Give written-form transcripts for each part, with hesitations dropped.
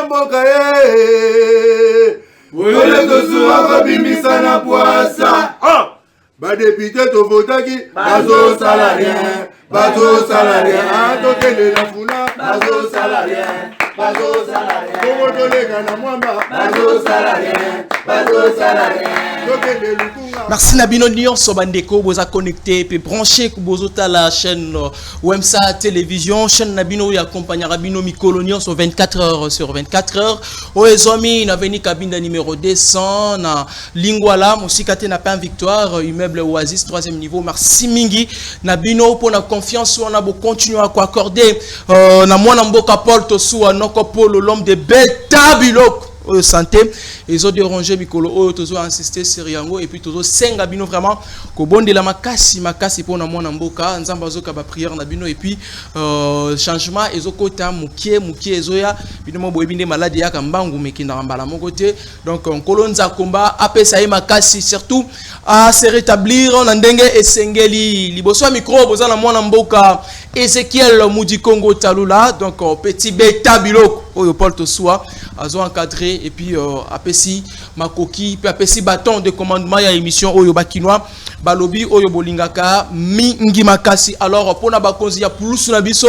ya mboka ye Wole tosuwa kabimisa na poasa Badepite tovotaki Bazo salarien Bazo salarien Tokele na funa Bazo salarien Bazo salarien Tokotolega na mwamba Bazo salarien Bazo salarien Tokele lukunga. Merci Nabino Nyon Sobandeko, vous a connecté et branché à la chaîne Wemsa Télévision, chaîne Nabino y accompagne Rabino Mikolo Nyon sur 24 heures sur 24 heures. Oezomi na veni cabine numéro 200 na Lingwala, Mosikate na pain victoire, immeuble Oasis 3e niveau. Merci Mingi Nabino pour la confiance on a beau continuer à accorder na mwana mboka Paul Tosu anoko Polo l'homme de Beta Biloko. Santé ils ont dérangé mikolo toujours insisté sur yango et puis toujours senga bino vraiment ko bonde la makasi pour na mwana mboka nzamba zoka ba prière na bino et puis changement ezokota mukie ezoya bino mo boyebinde malade ya kambangu mekinda mbala mokote donc kolonza komba apesa makasi surtout à se rétablir en ndenge esengeli liboso micro boza na mwana mboka Ezekiel Mudikongo Talula donc petit beta biloko oyo Paul Tosua azo encadré et puis apesi makoki puis apesi bâton de commandement ya émission oyo bakinois balobi oyo bolingaka mingi makasi alors pona bakonzi ya plus na biso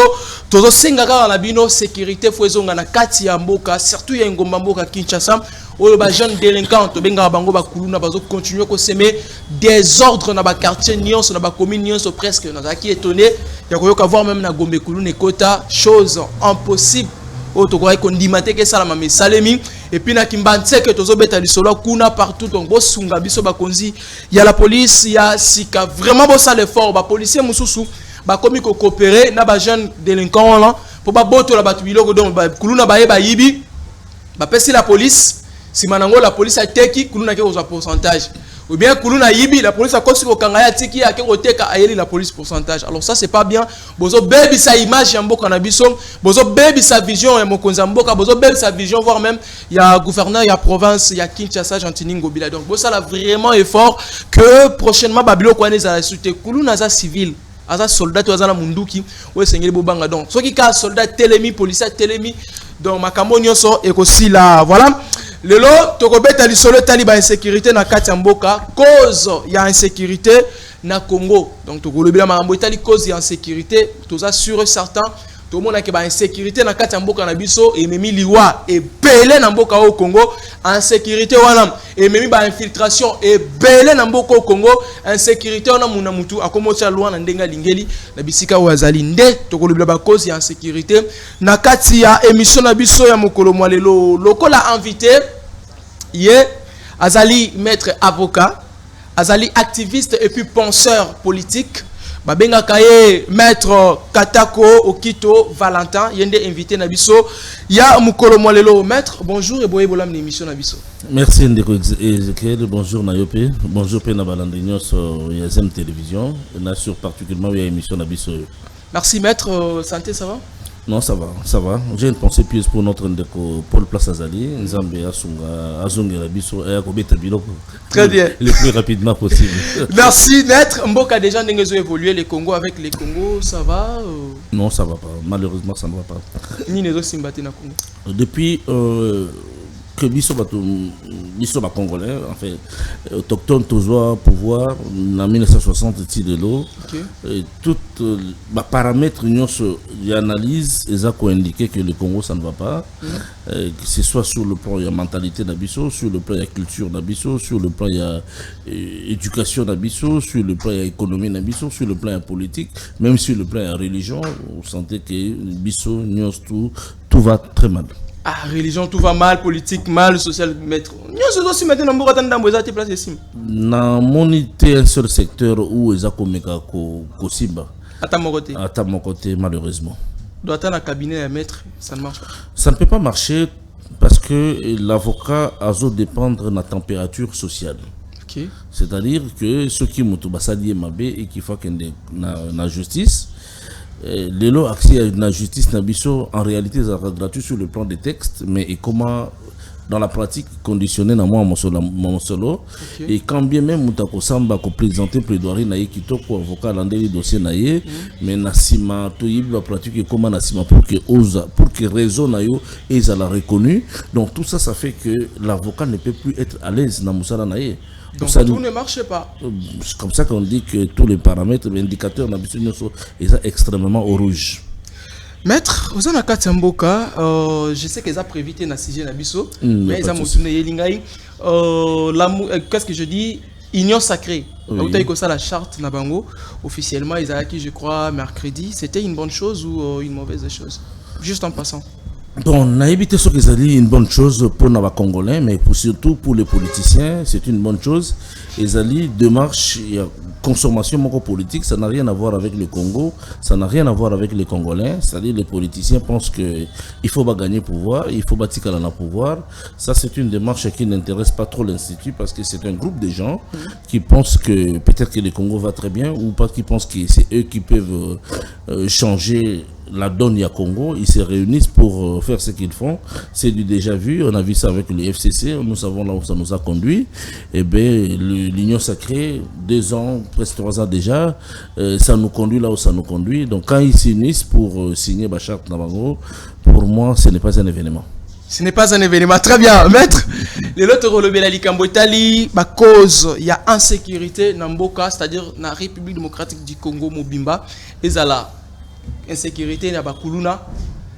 tozo sengaka na bino sécurité foezonga na kati ya mboka surtout ya ngomba mboka Kinshasa oyo ba jeune délinquant to benga bango bakuluna bazo continuer ko semer désordre na ba quartier nyonso na ba commune nyonso presque na qui étonné ya koyoka voir même na Gombe kuluna kota chose impossible auto quoi kondimate ke sala mame salemi et puis na kimbanse que tozo beta lisolo kuna partout donc bo sunga biso bakonzi ya la police ya sika vraiment bo sale fort ba policier mususu ba komi ko coopérer na ba jeune délinquant là pour ba boto la batu biloko donc ba kuluna ba yeba yibi ba pesi la police si manango la police a teki kuluna ke oza pourcentage ou bien kuluna yibi la police a kosi ko kangaya tiki ya ke oteka ayeli la police pourcentage alors ça c'est pas bien bozo baby sa image ya mboka na biso bozo baby sa vision ya mokonza mboka bozo baby sa vision voire même ya gouverneur ya province ya Kinshasa Gentini Ngobila donc bozo la vraiment effort que prochainement babilo ko aneza la suite kuluna za civil aza soldat to azana munduki o sengeli bobanga donc soki ka soldat telemi police telemi donc makambo nyonso ekosi la voilà lelo tokobeta lisolo taliba insécurité na kati ya mboka cause ya insécurité na Congo donc tokolobela makambo etali cause ya insécurité toza sûr certain tout le monde a une insécurité na kati ya mboka na biso et memi liwa et belé na mboka au Congo insécurité wana et memi ba infiltration et belé na mboka au Congo insécurité wana muna mutu akomocha lwa na ndenga lingeli na bisika wazali nde tokolobela ba cause ya insécurité na kati ya émission na biso ya mokolo mwa lelo lokola invité ye azali maître avocat azali activiste et puis penseur politique Babenga kaye maître Katako Okito Valentin yende invité na biso ya mukolo mwalelo maître bonjour et boye bolam l'émission na biso. Merci Ndeko Ezekiel, bonjour na yope, bonjour pe na balandinyo sur Yazem Télévision, na sur particulièrement ya émission na biso. Merci maître, santé ça va? Non, ça va, ça va. J'ai une pensée pieuse pour notre Ndeko Paul Place Azali, Nzambe Asunga, Azunga Rabiso et Akobeta Biloko. Très bien. Le plus rapidement possible. Merci maître. Mboka déjà n'engezo évolué les Congo avec les Congo, ça va? Non, ça va pas. Malheureusement, ça ne va pas. Ni nezo simbati na Congo. Depuis que biso congolais en fait autochtone toujours pouvoir en 1960 ti de l'eau tout paramètres y analyse et ça indiqué que le Congo ça ne va pas que ce soit sur le plan de la mentalité d'Abisso, sur le plan de la culture d'Abisso, sur le plan de l'éducation d'Abisso, sur le plan de l'économie d'Abisso, sur le plan de la politique, même sur le plan de la religion, vous sentez que Bisso, tout va très mal. Ah, religion, tout va mal, politique mal, social, maître. Nous sommes aussi maintenant dans le place ici. Dans monité un seul secteur où ils ont commis Simba. À mon côté, malheureusement. Doit être un cabinet à maître, ça ne marche pas. Ça ne peut pas marcher parce que l'avocat a dû dépendre de la température sociale. Okay. C'est-à-dire que ceux qui m'ont dit Mabé et qui font la justice. Les lois accès à la justice en réalité c'est gratuit sur le plan des textes mais et comment dans la pratique conditionné na moi mon solo et quand bien même mutako samba ko présenter plaidoirie na kitoko avocat landeli dossier na ye mais na sima to yib la pratique comment na sima pour que raison na yo et ça l'a reconnu. Donc tout ça fait que l'avocat ne peut plus être à l'aise na musala na ye. Donc ça, tout ne marche pas. C'est comme ça qu'on dit que tous les paramètres, les indicateurs sont extrêmement au rouge. Maître, vous avez Katamboka, je sais qu'ils ont prévité na sujet na biso, mais ils ont motivé Yelingai. Qu'est-ce que je dis? Union sacrée. Vous avez ça la charte na bango. Officiellement, ils ont acquis, je crois, mercredi. C'était une bonne chose ou une mauvaise chose? Juste en passant. Bon, on a évité ce que ça dit une bonne chose pour les Congolais, mais surtout pour les politiciens, c'est une bonne chose. Et Zali, démarche, consommation politique, ça n'a rien à voir avec le Congo, ça n'a rien à voir avec les Congolais. C'est-à-dire les politiciens pensent qu'il faut pas gagner pouvoir, il faut bâtir le pouvoir. Ça, c'est une démarche qui n'intéresse pas trop l'Institut parce que c'est un groupe de gens qui pensent que peut-être que le Congo va très bien ou pas qui pensent que c'est eux qui peuvent changer la donne à Congo. Ils se réunissent pour faire ce qu'ils font. C'est du déjà vu. On a vu ça avec le FCC. Nous savons là où ça nous a conduit. Et bien, l'Union sacrée, 2 ans, presque 3 ans déjà, ça nous conduit là où ça nous conduit. Donc, quand ils s'unissent pour signer Bachar Nabango, pour moi, ce n'est pas un événement. Ce n'est pas un événement. Très bien, maître. Les autres relevés la Likambotali, ma cause, il y a insécurité dans Mboka, c'est-à-dire dans la République démocratique du Congo, Mobimba, et Zala. Insécurité, il y a des Kuluna,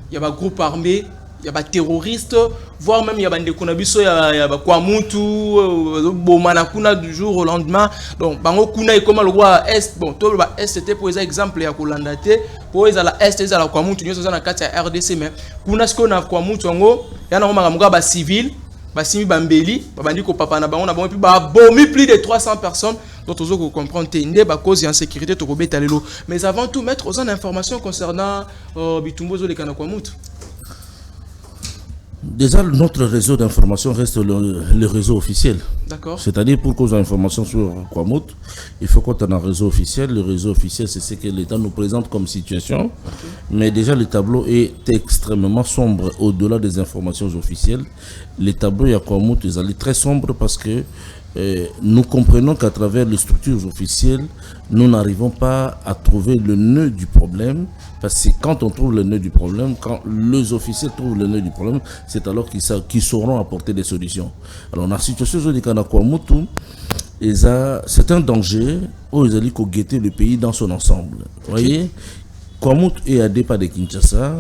il y a des groupes armés, il y a des terroristes, voire même il y a des Konabiso, il y a des Kwamutu, Bomanakuna du jour au lendemain. Donc, Bango Kuna est comme le roi Est. Bon, tout le Est c'était pour exemple, il y a Kolandate, pour les Est, il y a Kwamutu, il y a RDC, mais Kuna ce qu'on a Kwamutu, il y a des civils. Basimi Bambeli, Babandiko Papa Nabango, on a bomi plus de 300 personnes, dont on peut comprendre que cause d'insécurité, mais avant tout, mettre aux informations concernant Bitumbozo de Kanakwamout. Déjà, notre réseau d'information reste le réseau officiel. D'accord. C'est-à-dire, pour qu'on ait information sur Kwamout, il faut qu'on ait un réseau officiel. Le réseau officiel, c'est ce que l'État nous présente comme situation. Okay. Mais déjà, le tableau est extrêmement sombre au-delà des informations officielles. Les tableaux à Kwamout, ils allaient très sombres parce que nous comprenons qu'à travers les structures officielles, nous n'arrivons pas à trouver le nœud du problème. Parce que quand on trouve le nœud du problème, quand les officiels trouvent le nœud du problème, c'est alors qu'ils sauront apporter des solutions. Alors, dans la situation de Kanakwamutu, c'est un danger où ils allaient guetter le pays dans son ensemble. Vous voyez, Kwamutu est à départ de Kinshasa,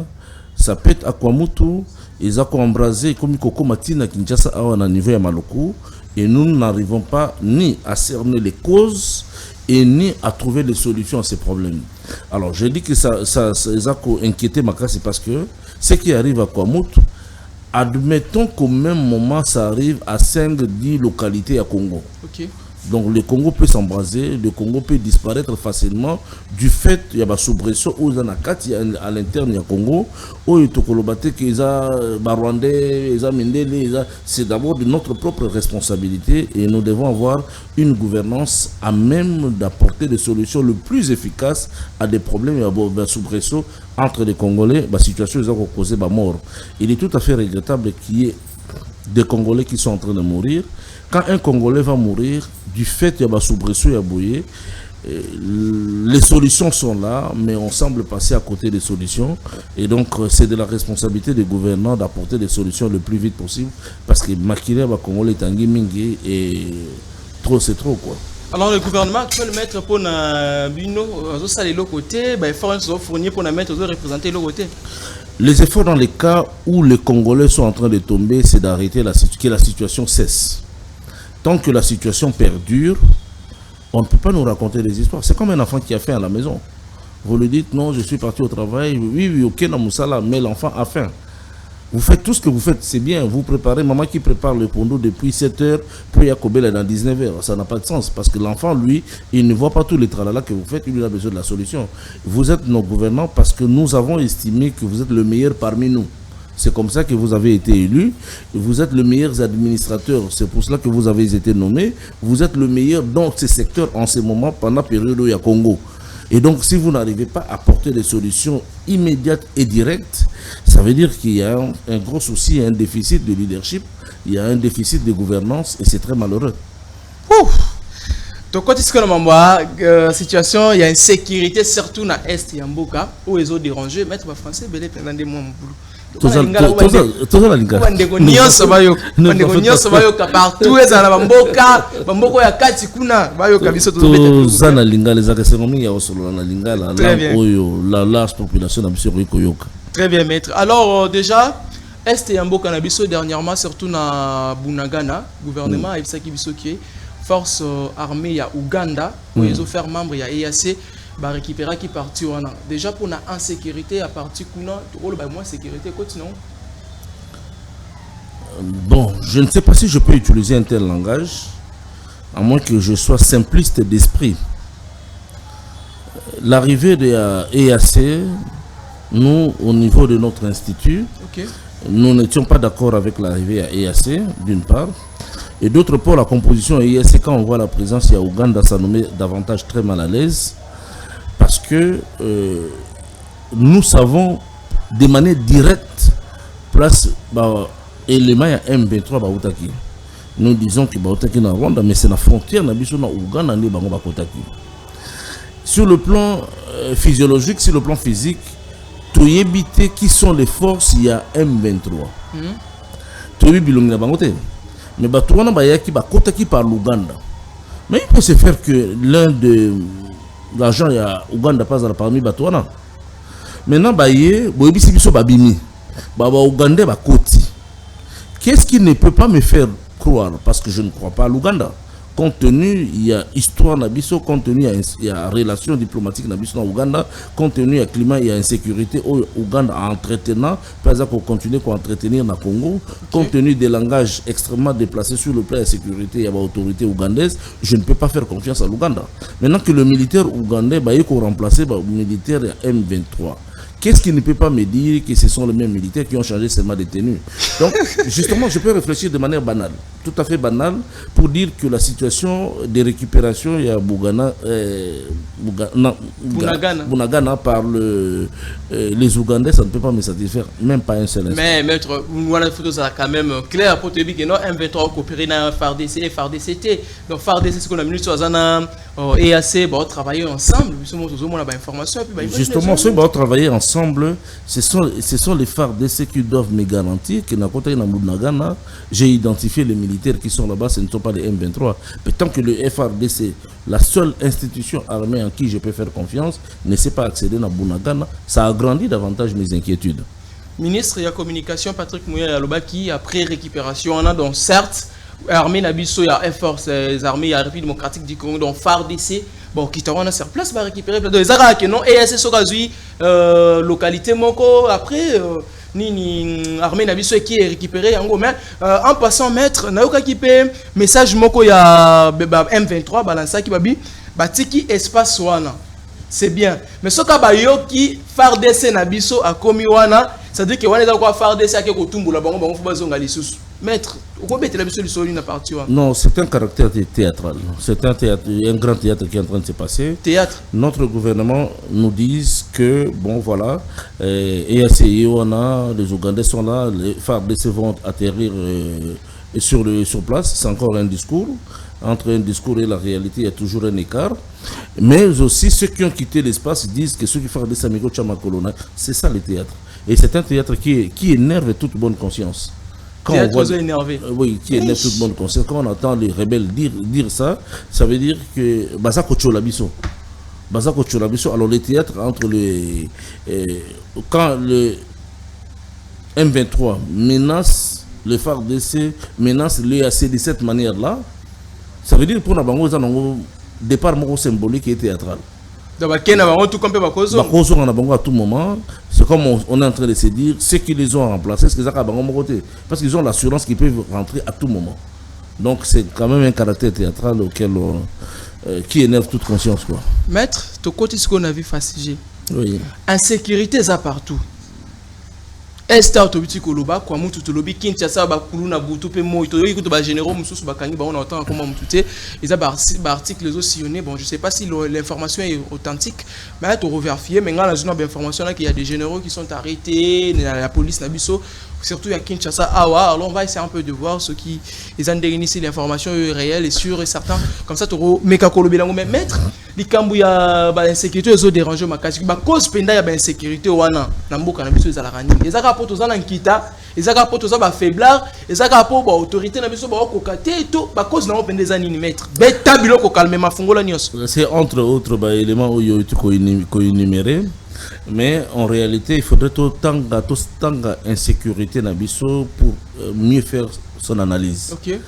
ça peut être à Kwamutu, ils ont embrasé comme Koko Matina Kinshasa à niveau de Maloko, et nous n'arrivons pas ni à cerner les causes et ni à trouver des solutions à ces problèmes. Alors, je dis que ça a inquiété ma classe, c'est parce que ce qui arrive à Kwamout, admettons qu'au même moment, ça arrive à 5-10 localités à Congo. Okay. Donc, le Congo peut s'embraser, le Congo peut disparaître facilement du fait qu'il y a des soubresauts où il y a à l'interne du Congo, où il y a des Rwandais, c'est d'abord de notre propre responsabilité et nous devons avoir une gouvernance à même d'apporter des solutions les plus efficaces à des problèmes et des soubresauts entre les Congolais, la situation qui a causé la mort. Il est tout à fait regrettable qu'il y ait des Congolais qui sont en train de mourir. Quand un Congolais va mourir, du fait qu'il y a des soubresauts et à bouiller, les solutions sont là, mais on semble passer à côté des solutions. Et donc, c'est de la responsabilité des gouvernants d'apporter des solutions le plus vite possible. Parce que Makile, Congolais, Tanguy, Mingi, et trop, c'est trop, quoi. Alors, le gouvernement peut le mettre pour Bino, l'autre côté, il faut fournir pour mettre représenter l'autre côté. Les efforts dans les cas où les Congolais sont en train de tomber, c'est d'arrêter que la situation cesse. Tant que la situation perdure, on ne peut pas nous raconter des histoires. C'est comme un enfant qui a faim à la maison. Vous lui dites, non, je suis parti au travail. Oui, ok, mais l'enfant a faim. Vous faites tout ce que vous faites, c'est bien. Vous préparez, maman qui prépare le pondo depuis 7 heures pour Yakobel dans 19 heures. Ça n'a pas de sens parce que l'enfant, lui, il ne voit pas tous les tralala que vous faites. Il a besoin de la solution. Vous êtes nos gouvernants parce que nous avons estimé que vous êtes le meilleur parmi nous. C'est comme ça que vous avez été élu. Vous êtes le meilleur administrateur. C'est pour cela que vous avez été nommé. Vous êtes le meilleur dans ce secteur en ce moment pendant la période où il y a Congo. Et donc, si vous n'arrivez pas à apporter des solutions immédiates et directes, ça veut dire qu'il y a un gros souci, un déficit de leadership, il y a un déficit de gouvernance et c'est très malheureux. Donc, quand est-ce que la situation, il y a une sécurité, surtout dans l'Est, Yamboka, où ils ont dérangé, mettre les Français, belé pendant des mois, mon boulot. Très bien, maître. Alors, déjà, Est et Yamboka Nabiso, dernièrement, surtout dans Bunagana, gouvernement, a qui force armée à Ouganda, où ils ont fait membre, il y a EAC. Bah récupérer qui parti on a déjà pour la insécurité à partir kuna rôle bah moins sécurité continue. Bon, je ne sais pas si je peux utiliser un tel langage à moins que je sois simpliste d'esprit. L'arrivée de EAC, nous au niveau de notre institut, nous n'étions pas d'accord avec l'arrivée à EAC d'une part, et d'autre part la composition EAC, quand on voit la présence il y a Ouganda, ça nous met davantage très mal à l'aise. Parce que nous savons de manière directe place élément M23 Baoutaki. Nous disons que Baoutaki na Rwanda, mais c'est la frontière na biso na Ouganda ni bango bakotaki. Sur le plan physiologique, sur le plan physique, tu éviter qui sont les forces il y a M23. Tu évites bilongi na bango te. Mais Batouana bayaki bakotaki par l'Ouganda. Mais il peut se faire que l'un de l'argent il y a Ouganda pas parmi Batouana. Maintenant baye boyebisi biso babimi. Baba Ougandais ba koti. Qu'est-ce qui ne peut pas me faire croire parce que je ne crois pas à l'Ouganda. Compte tenu il y a histoire na biso, compte tenu il y a relation diplomatique na biso na Ouganda, compte tenu il y a climat, il y a insécurité au Ouganda en entretenant, par exemple pour continuer à entretenir na Congo, compte tenu des langages extrêmement déplacés sur le plan de la sécurité, il y a l'autorité ougandaise, je ne peux pas faire confiance à l'Ouganda. Maintenant que le militaire ougandais va remplacer le militaire M23. Qu'est-ce qui ne peut pas me dire que ce sont les mêmes militaires qui ont changé seulement de tenue? Donc, justement, je peux réfléchir de manière banale, tout à fait banale, pour dire que la situation de récupération, il y a Bunagana par les Ougandais, ça ne peut pas me satisfaire, même pas un seul instant. Mais, maître, voilà, il faut quand même clair pour te dire que non, M23 coopéré dans FARDC et FARDCT. Donc, FARDC, c'est ce qu'on a mis sur Zana EAC, travailler ensemble, justement, on a information. Justement, ceux qui travailler ensemble, ce sont les FARDC qui doivent me garantir que j'ai identifié les militaires qui sont là-bas, ce ne sont pas les M23. Mais tant que le FARDC, la seule institution armée en qui je peux faire confiance, ne sait pas accéder à Bunagana, ça agrandit davantage mes inquiétudes. Ministre de la Communication, Patrick Mouya Yaloba, qui après récupération, on a donc certes, armée Nabiso, il y a Air Force, les armées, il y a la République démocratique du Congo, donc FARDC. Bon, qui t'en a sur place, va récupérer. Donc, les Arabes qui non, et c'est sur la localité Moko, après, ni armée Nabiso qui est récupérée. En passant, maître, n'a qui paye message Moko, il y a M23, balança qui babi, batiki espace wana. C'est bien. Mais ce que qui FARDC Nabiso a commis wana, ça veut dire que wana est quoi FARDC a qui kotumbu la bango bango faut zonga lissus. Maître, non, c'est un caractère théâtral. C'est un théâtre, un grand théâtre qui est en train de se passer. Théâtre. Notre gouvernement nous dit que, bon voilà, EACI, on a, les Ougandais sont là, les FARDC vont atterrir sur place. C'est encore un discours. Entre un discours et la réalité, il y a toujours un écart. Mais aussi, ceux qui ont quitté l'espace disent que ceux qui font des Samigo Chamakolona, c'est ça le théâtre. Et c'est un théâtre qui énerve toute bonne conscience. Quand on voit, énervé. Oui, qui énerve toute bonne conscience. Quand on entend les rebelles dire ça, ça veut dire que Bazako Cholabiso. Alors le théâtre entre les... quand le M23 menace le FARDC, menace l'EAC de cette manière-là, ça veut dire pour nous, il y a un départ symbolique et théâtral. À tout moment, c'est comme on est en train de se dire, ceux qui les ont remplacés, c'est parce qu'ils ont l'assurance qu'ils peuvent rentrer à tout moment. Donc c'est quand même un caractère théâtral auquel qui énerve toute conscience, quoi. Maître, ton côté ce qu'on a vu facile. Oui. Insécurité ça partout. Esta autobiti koloba kwa mutu tolobi Kinshasa ba kuluna butu pe mo to yiko to ba généraux mususu ba kangi ba on entend comment mututé ils a ba article les sillonné bon je sais pas si l'information est authentique mais to revérifier mais ngala zona ba information là qu'il y a des généraux qui sont arrêtés la police na biso surtout à Kinshasa awa alors on va essayer un peu de voir ce qui ils ont déni si l'information est réelle et sûre et certain comme ça to meka kolobi lango mais maître likambu ya ba insécurité ezo déranger makasi ba cause penda ya ba insécurité wana na mboka na biso ezala rani ezaka poto za na nkita ezaka poto za ba faiblard ezaka poto ba autorité na biso ba kokate to ba cause na penda za nini maître beta biloko calmer mafungola nyos c'est entre autres ba éléments où yo ko énumérer mais en réalité il faudrait autant insécurité na biso pour mieux faire son analyse. OK.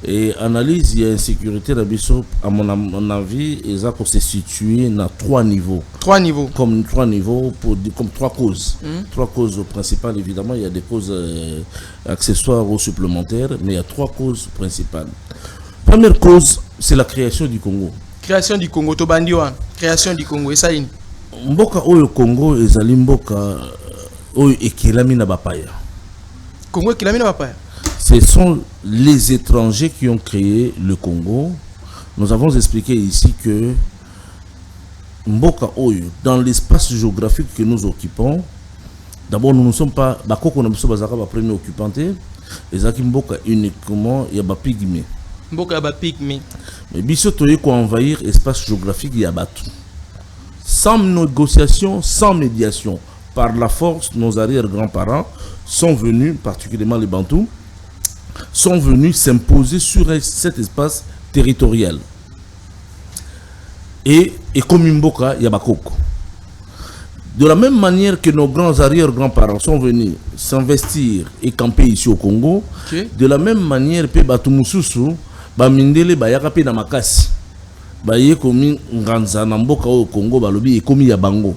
Et analyse, il y a insécurité dans biso, à mon avis, ils ont se situer dans 3 niveaux. 3 niveaux. Comme 3 niveaux, comme 3 causes. 3 causes principales, évidemment, il y a des causes accessoires ou supplémentaires, mais il y a 3 causes principales. Première cause, c'est la création du Congo. Création du Congo, Tobandiwa. Création du Congo, et ça y est. Mboka oyo Congo, ezali mboka oyo ekilami na bapaya. Congo ekilami na bapaya. Ce sont les étrangers qui ont créé le Congo. Nous avons expliqué ici que Mboka Oyo, dans l'espace géographique que nous occupons, d'abord nous ne sommes pas, Bakoko na biso bazaka ba premier occupanté, ezaki Mboka uniquement ya ba pygmée. Mboka ya ba pygmée. Mais biso toye ko envahir espace géographique ya batu. Sans négociation, sans médiation, par la force, nos arrière-grands-parents sont venus, particulièrement les Bantous, sont venus s'imposer sur cet espace territorial. Et comme Mboka, Yabakoko. De la même manière que nos grands arrière-grands-parents sont venus s'investir et camper ici au Congo, okay. De la même manière, pe Batumususu, Bamindele, Bayakape Namakasi, Baye komi Nganza Namboka au Congo, Balobi et komi Yabango.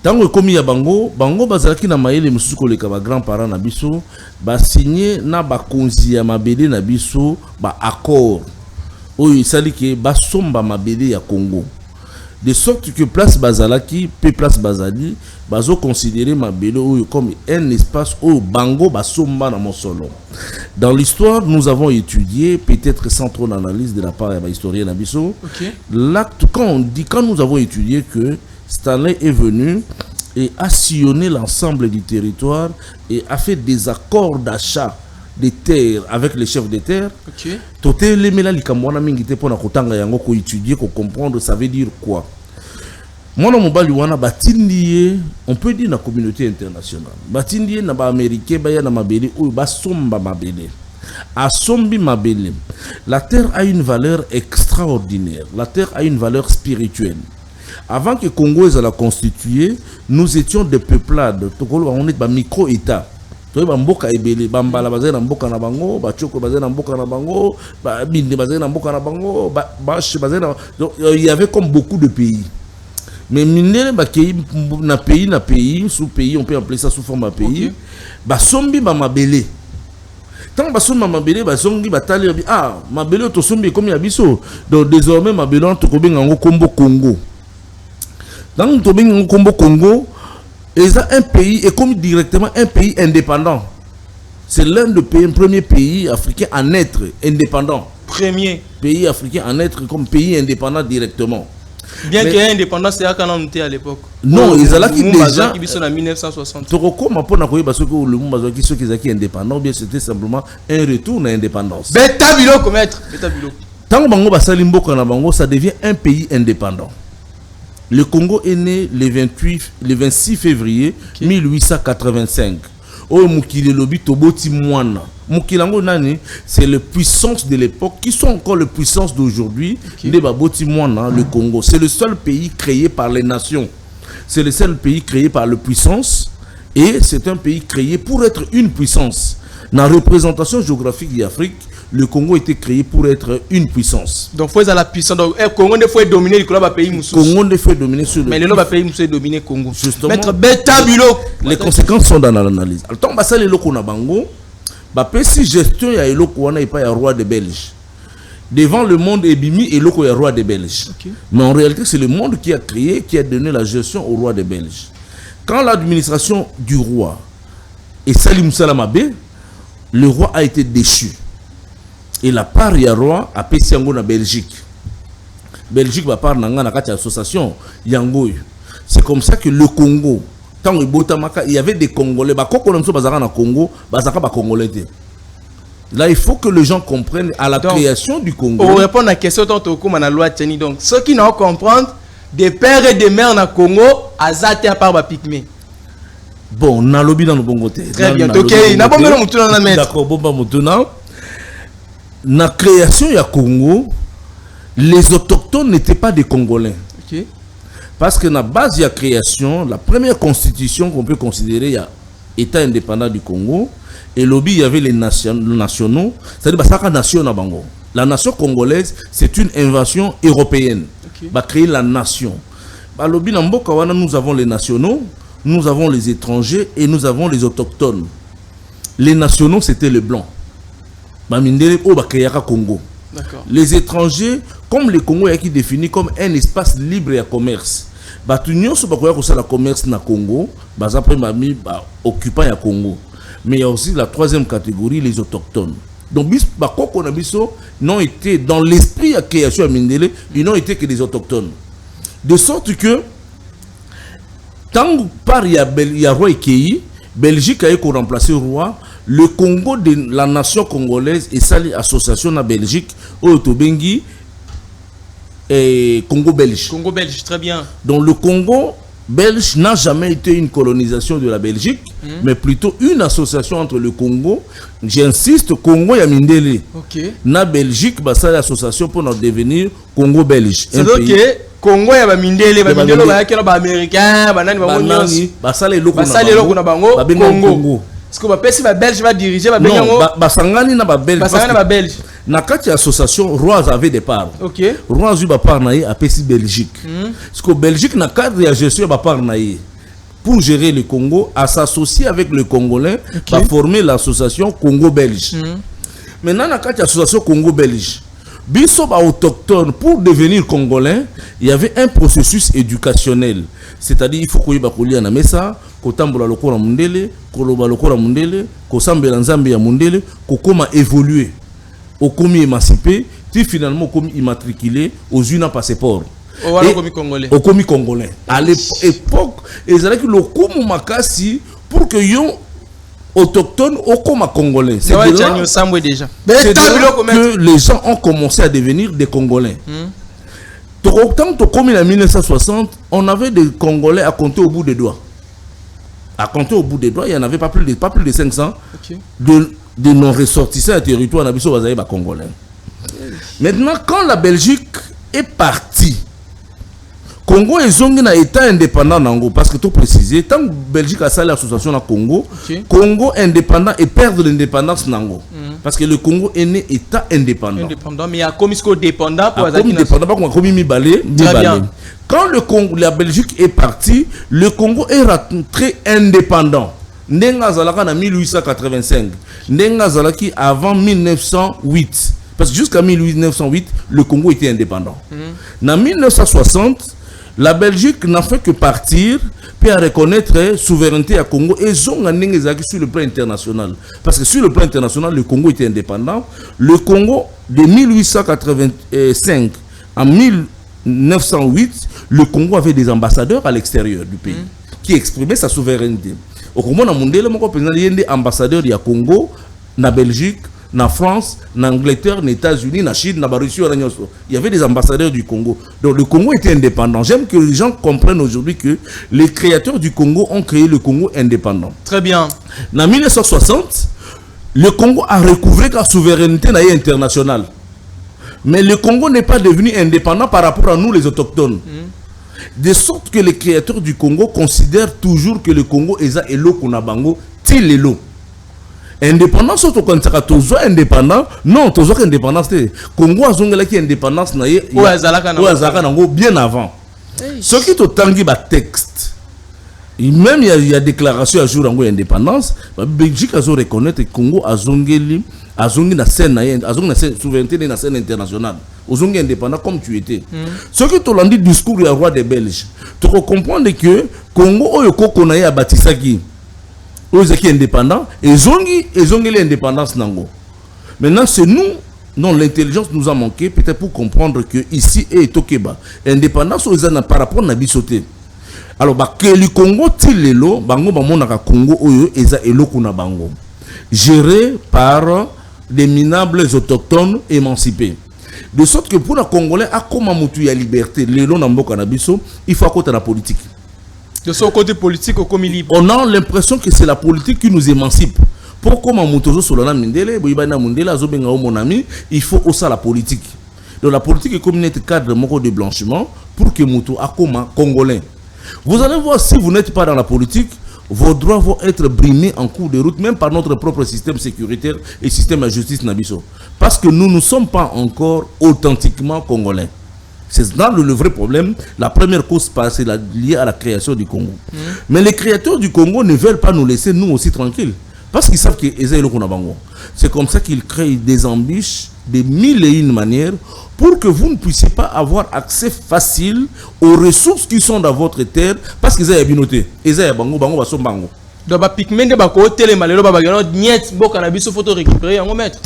Tango komi ya bango bazalaki na mayele mususu koleka ba grands-parents na biso ba signé na ba konzi ya mabele na biso ba accord oyo isali ke ba somba mabele ya Congo de sorte que place bazalaki pe place bazali bazo considérer mabele oyo comme un espace où bango ba somba na mosolo. Dans l'histoire nous avons étudié peut-être sans trop d'analyse de la part de historien na biso. Okay. L'acte quand nous avons étudié que Stanley est venu et a sillonné l'ensemble du territoire et a fait des accords d'achat des terres avec les chefs des terres. Ok. Toté les mela likamwana mingite pona kotanga yango ko étudier, ko comprendre ça veut dire quoi. Mwana mobali wana batindi on peut dire na communauté internationale. Batindi na ba américain ba ya na mabele ou ba somba mabele. A sombi mabele. La terre a une valeur extraordinaire. La terre a une valeur spirituelle. Avant que Congo soit constitué, nous étions des peuplades. On est un micro-État. Il y avait comme beaucoup de pays. Mais pays, sous-pays, on peut appeler ça sous forme de pays. Basombi mabele. Tant que mabele, basombi batali ah mabele to sombi comme yabiso. Donc désormais mabele on to kobenga kombo Congo. Dans le Congo, il y a un pays, et comme directement un pays indépendant. C'est l'un des premiers pays africains à naître indépendant. Premier pays africain à naître comme pays indépendant directement. Bien qu'il y ait indépendance, c'est à l'époque. Non, ils ont qui déjà. Qui sont en 1960. Comment pour n'avoir parce que le monde qui sont indépendants, bien c'était simplement un retour à l'indépendance. Beta biloko maître. Beta biloko. Tant que Bango Basalimbo Kanabango, ça devient un pays indépendant. Le Congo est né le 26 février 1885. Oh, Mukile Lobi Toboti Mwana. Mukilango Nani, c'est les puissances de l'époque qui sont encore les puissances d'aujourd'hui. Okay. Baboti Mwana, le Congo. C'est le seul pays créé par les nations. C'est le seul pays créé par les puissances. Et c'est un pays créé pour être une puissance. Dans la représentation géographique d'Afrique, le Congo a été créé pour être une puissance. Donc, il faut la puissance. Donc, le Congo ne faut dominer le pays Moussous. Congo ne faut dominer sur le. Mais le pays Moussous dominer le Congo. Justement. Mettre bêta bilo. Les conséquences sont dans l'analyse. Alors, tant que ça les locaux na bango, si gestion ya eloko wana pas ya roi de Belge. Devant le monde ebimi eloko ya roi de Belge. Okay. Mais en réalité, c'est le monde qui a créé, qui a donné la gestion au roi de Belge. quand l'administration du roi et Salim Salamabé, le roi a été déchu. Et la part du roi a payé en Belgique. Belgique va par l'association Yangoy. C'est comme ça que le Congo, tant il y avait des Congolais, Congo, Congolais. Là, il faut que les gens comprennent à la création du Congo. Pour répondre à la question, donc, ceux qui n'ont comprendre, des pères et des mères dans le Congo, Azate à part Pygmée. Bon, on a lobby dans le bon côté. Très bien, ok. D'accord, bon, maintenant, la création du Congo, les autochtones n'étaient pas des Congolais. Ok. Parce que dans la base de la création, la première constitution qu'on peut considérer, il y a État indépendant du Congo. Et lobby, il y avait les nationaux, c'est-à-dire la nation na bango. La nation congolaise, c'est une invention européenne. Va créer la nation. Lobby na mboka wana, nous avons les nationaux, nous avons les étrangers et nous avons les autochtones. Les nationaux, c'était les blancs. Congo. Les étrangers, comme les Congo, qui défini comme un espace libre et à commerce. L'union sur le commerce na Congo, occupant ya Congo. Mais il y a aussi la troisième catégorie, les autochtones. Donc, n'ont été dans l'esprit à création à Mindele, ils n'ont été que des autochtones. De sorte que, tant par il y a roi Kei, Belgique a remplacé le roi, le Congo de la nation congolaise et sa association à Belgique, au Tobengi et Congo belge. Congo belge, très bien. Donc, le Congo belge n'a jamais été une colonisation de la Belgique, mais plutôt une association entre le Congo, j'insiste, Congo et Mindele. Na Belgique, c'est l'association pour devenir Congo belge. C'est donc que Congo et Mindele, Mindele, américain, Congo. Est-ce que le Belge va diriger? Non, Basangani na Belge. Na kati association, Roi avait des parts. Roi a eu des parts à Pessi Belgique. Parce que Belgique n'a cadre de gestion des parts pour gérer le Congo, à s'associer avec le Congolais, à former l'association Congo-Belge. Maintenant, na kati association Congo-Belge, biso ba autochtone pour devenir Congolais, il y avait un processus éducationnel. C'est-à-dire, il faut que y na mesa, ko tambola lokora mundele, ko loba lokora mundele, ko sambela nzambe ya mundele, ko koma évoluer. Au commis émancipé, puis finalement au commis immatriculé aux une passeport. Au commis congolais. À l'époque, ils avaient que le commis makasi pour que yon autochtone au commis congolais. C'est là que les gens ont commencé à devenir des Congolais. Tant que commis en 1960, on avait des Congolais à compter au bout des doigts. À compter au bout des doigts, il n'y en avait pas plus de 500 de non-ressortissants à territoire congolais. Maintenant, quand la Belgique est partie, Congo est un État indépendant, parce que tout préciser, tant que la Belgique a salé l'association à Congo, Congo indépendant et perdre l'indépendance nango. Parce que le Congo est né État indépendant. Mais il y a comme dépendant pour quand le Congo, la Belgique est partie, le Congo est rentré indépendant. Nenga Zalaka en 1885, Nenga Zalaki avant 1908. Parce que jusqu'à 1908, le Congo était indépendant. En 1960, la Belgique n'a fait que partir puis à reconnaître la souveraineté à Congo et Zonga sur le plan international. Parce que sur le plan international, le Congo était indépendant. Le Congo, de 1885 à 1908, le Congo avait des ambassadeurs à l'extérieur du pays qui exprimaient sa souveraineté. Au Congo, il y a des ambassadeurs du Congo, na Belgique, na France, na Angleterre, na États-Unis, na Chine, na Russie, il y avait des ambassadeurs du Congo. Donc le Congo était indépendant. J'aime que les gens comprennent aujourd'hui que les créateurs du Congo ont créé le Congo indépendant. Très bien. En 1960, le Congo a recouvré sa souveraineté internationale. Mais le Congo n'est pas devenu indépendant par rapport à nous les autochtones. De sorte que les créateurs du Congo considèrent toujours que le Congo est un elo kunabango til elo. Indépendance au contraire, toujours indépendant. Non, toujours indépendance. Congo a zongela qui indépendance na ye. Ou azalaka nango bien avant. Ce qui est autant qui texte. Même il y a déclaration à jour en indépendance. Belgique a reconnaître que Congo a zongeli, a zongi na scène, a zongi na scène souveraineté na scène internationale. ozongi indépendant comme tu étais. Ce que tu l'as dit discours du roi des Belges, tu comprends que Congo oyo koko na ya batisaki ozaki indépendant et zongi l'indépendance nango. Maintenant c'est nous, non, l'intelligence nous a manqué peut-être pour comprendre que ici et Tokeba indépendance par rapport à bisoté. Alors que le Congo tilelo bango bamonaka Congo oyo eza eloko na bango géré par des minables autochtones émancipés. De sorte que pour les Congolais, à comment mutu ya liberté, lelo na mboka na biso, il faut côté la politique. De son côté politique au comme libre. On a l'impression que c'est la politique qui nous émancipe. Pour comment mutozo solana mindele, boyibana mundela zobenga o mon ami, il faut aussi la politique. Donc la politique est comme un cadre de blanchiment pour que mutu a comme Congolais. Vous allez voir, si vous n'êtes pas dans la politique, vos droits vont être brimés en cours de route, même par notre propre système sécuritaire et système de justice nabiso. Parce que nous ne sommes pas encore authentiquement congolais. C'est là le vrai problème. La première cause, c'est liée à la création du Congo. Mais les créateurs du Congo ne veulent pas nous laisser, nous aussi, tranquilles. Parce qu'ils savent qu'ils ont le Konabango. C'est comme ça qu'ils créent des embûches de mille et une manières pour que vous ne puissiez pas avoir accès facile aux ressources qui sont dans votre terre parce qu'ils ont habinoté. Ils ont bango, bango, baso bango. Donc, pigment de bako télé malelo babagano niet boka na biso photo récupérer en mettre.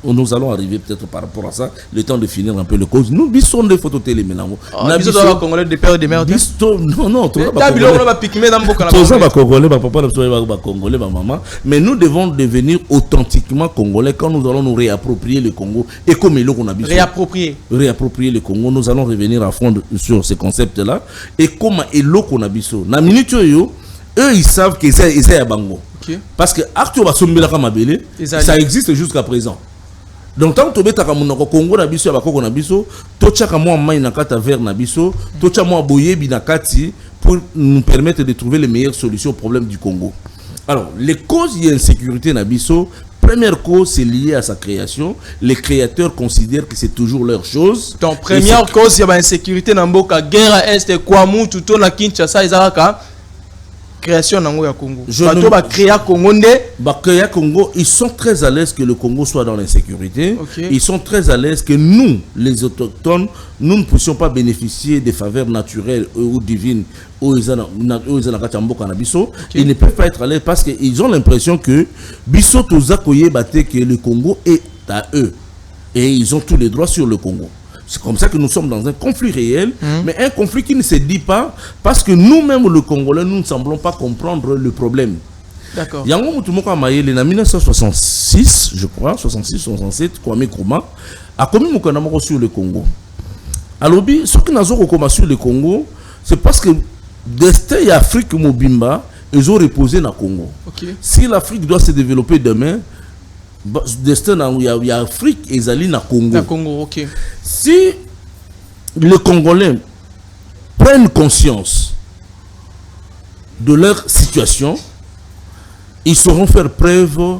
Nous allons arriver peut-être par rapport à ça, le temps de finir un peu le cause. Nous bisons des photos télé maintenant. Na biso doit congolais de père de mère. Non, tu vas pigment dans boka na. Tous ça congolais, papa va congolais, maman. Mais nous devons devenir authentiquement congolais quand nous allons nous réapproprier le Congo et comme il qu'on a besoin. Réapproprier le Congo, nous allons revenir à fond sur ces concepts-là et comment il qu'on a besoin. Na minute yo eux ils savent que c'est à Bango. Parce que ça existe jusqu'à présent. Donc tant que tu as un Congo na biso ya bakoko na biso, tochaka moi mai na kata vers na biso, tocha moi boyebi na kati pour nous permettre de trouver les meilleures solutions au problème du Congo. Alors, les causes d'insécurité na biso, première cause c'est lié à sa création. Les créateurs considèrent que c'est toujours leur chose. Donc première cause il y a insécurité na mboka guerre est quoi mu tout na Kinshasa izaka création nango ya Congo. Bato ba créer Congo ndé ba créer Congo, ils sont très à l'aise que le Congo soit dans l'insécurité. Ils sont très à l'aise que nous les autochtones, nous ne puissions pas bénéficier des faveurs naturelles ou divines ils ne peuvent pas être à l'aise parce qu'ils ont l'impression que biso tozakoye bate que le Congo est à eux et ils ont tous les droits sur le Congo. C'est comme ça que nous sommes dans un conflit réel, mais un conflit qui ne se dit pas parce que nous-mêmes, le Congolais, nous ne semblons pas comprendre le problème. D'accord. Yango Moutoumouka Mayele, en 1966, je crois, 66-67, Kwame Nkrumah a commis Moukanamoko sur le Congo. Alors, ce qui n'a pas sur le Congo, c'est parce que destin et Afrique Mobimba, ils ont reposé dans le Congo. Si l'Afrique doit se développer demain, destin il y a Afrique et Zali na Congo. Congo, ok. Si les Congolais prennent conscience de leur situation, ils sauront faire preuve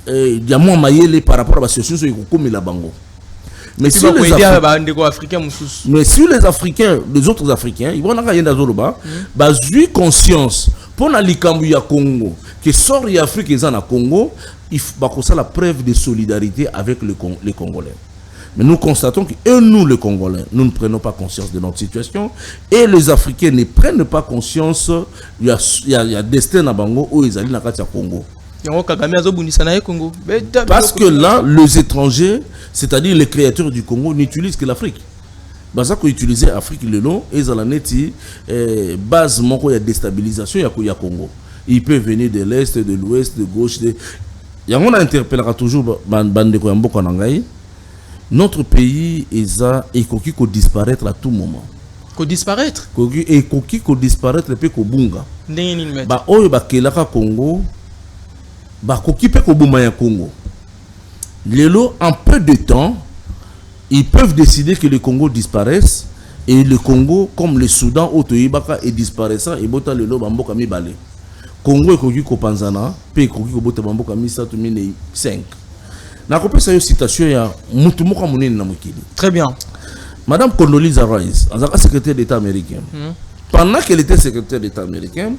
de moins maillé par rapport à la situation comme la Bango. Mais si les Africains, les autres Africains, ils vont avoir Zoroba, eu conscience pour la Congo, que sort l'Afrique et le Congo, il faut la preuve de solidarité avec les Congolais. Mais nous constatons que nous, les Congolais, nous ne prenons pas conscience de notre situation et les Africains ne prennent pas conscience il y a destin à Bango où ils allaient dans le Congo. Parce que là, les étrangers, c'est-à-dire les créateurs du Congo, n'utilisent que l'Afrique. Parce qu'ils utilisent l'Afrique le long et ils ont la base de déstabilisation il y a Congo. Ils peuvent venir de l'Est, de l'Ouest, de gauche. On interpellera toujours notre pays est coquille qu'on disparaître à tout moment. Qu'on disparaître? Et coquille qu'on disparaître et puis qu'on bunga. Bah oyo ba kelaka Congo, bah coquille peut qu'on buma ya Congo. Lelo en peu de temps, ils peuvent décider que le Congo disparaisse et le Congo comme le Soudan Otoyibaka est disparaissant et bota lelo bamboka mi balé. Congo est coquille qu'on panzana, puis coquille qu'on bota bamboka mi 5. Na kopé sa citation ya mutumuka munene na mukili. Très bien. Madame Condoleezza Rice, secrétaire d'État américain. Pendant qu'elle était secrétaire d'État américain,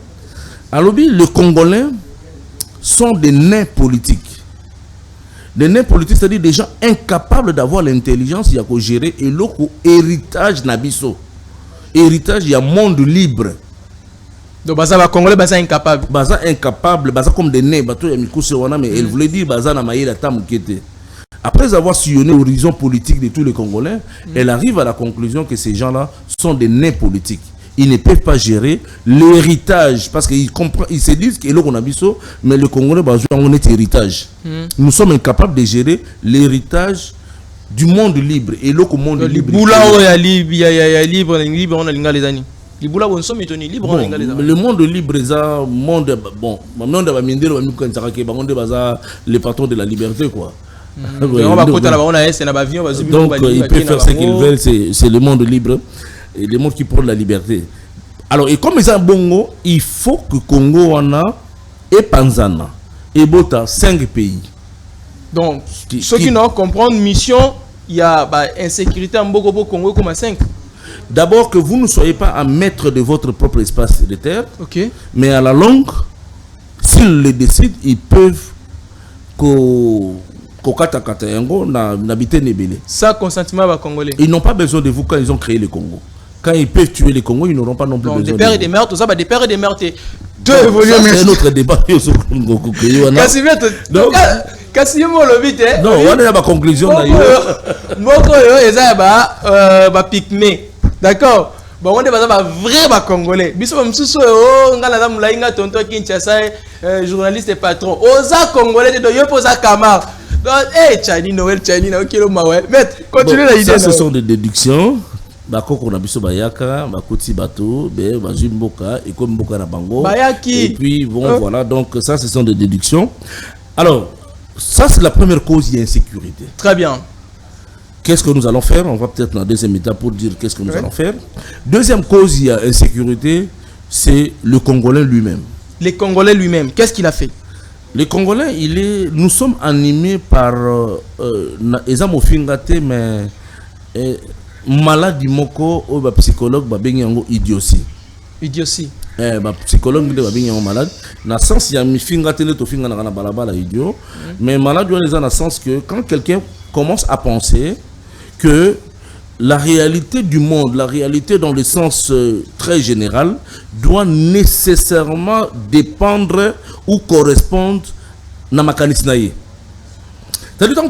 alors les Congolais sont des nains politiques. Des nains politiques, c'est-à-dire des gens incapables d'avoir l'intelligence, il y a qu'à gérer et l'autre héritage nabiso. Héritage, il y a monde libre. Donc, Baza va Congolais, Baza incapable. Baza incapable, Baza comme des nains, bateau ya mikuse wana, mais elle voulait dire Baza na maïla tamukete. Après avoir sillonné l'horizon politique de tous les Congolais, elle arrive à la conclusion que ces gens-là sont des nains politiques. Ils ne peuvent pas gérer l'héritage parce qu'ils se disent que l'on a biso, mais le Congolais on est héritage. Nous sommes incapables de gérer l'héritage du monde libre et l'autre monde libre. Le monde libre est un monde bon, le patron de la liberté quoi. Donc ils peuvent faire ce qu'ils veulent, c'est le monde libre et le monde qui prend la liberté. Alors et comme ils ont bongo, il faut que Congo wana et Panzana et Bota 5 pays. Donc ceux qui n'ont comprendre mission, il y a insécurité en Bogobo Congo comme à 5. D'abord que vous ne soyez pas un maître de votre propre espace de terre, mais à la longue, s'ils le décident, ils peuvent ça consentement va congolais. Ils n'ont pas besoin de vous quand ils ont créé le Congo. Quand ils peuvent tuer les Congos, ils n'auront pas non plus besoin de vous. Des pères et des mères, tout ça, des pères et des mères, c'est un autre débat. Non, on a ma conclusion d'ailleurs. Pygmée. D'accord. Bon, on est vrai Congolais. Biso msusu ngala mulainga tonto Kinshasa journaliste et patron. Oza Congolais de yo posa Kamar. Chani Noël Chani na okilo mawel. Mais continue la idée. Ça ce sont des déductions. Bakoko na biso bayaka, bakoti bato, be bazimboka et comme mboka na bango. Bayaki. Et puis bon voilà, donc ça ce sont des déductions. Alors, ça c'est la première cause d'insécurité. Très bien. Qu'est-ce que nous allons faire? On va peut-être dans la deuxième étape pour dire qu'est-ce que nous allons faire. Deuxième cause d'insécurité, c'est le Congolais lui-même. Le Congolais lui-même, qu'est-ce qu'il a fait? Le Congolais, nous sommes animés par mais maladie moko ou psychologue idiotie. Idiotie. Psychologue malade. Dans le sens il y a mi finga tele to finga na balabala idiot, mais malade dans le sens que quand quelqu'un commence à penser que la réalité du monde, la réalité dans le sens très général, doit nécessairement dépendre ou correspondre à ma canisnaïe. C'est-à-dire que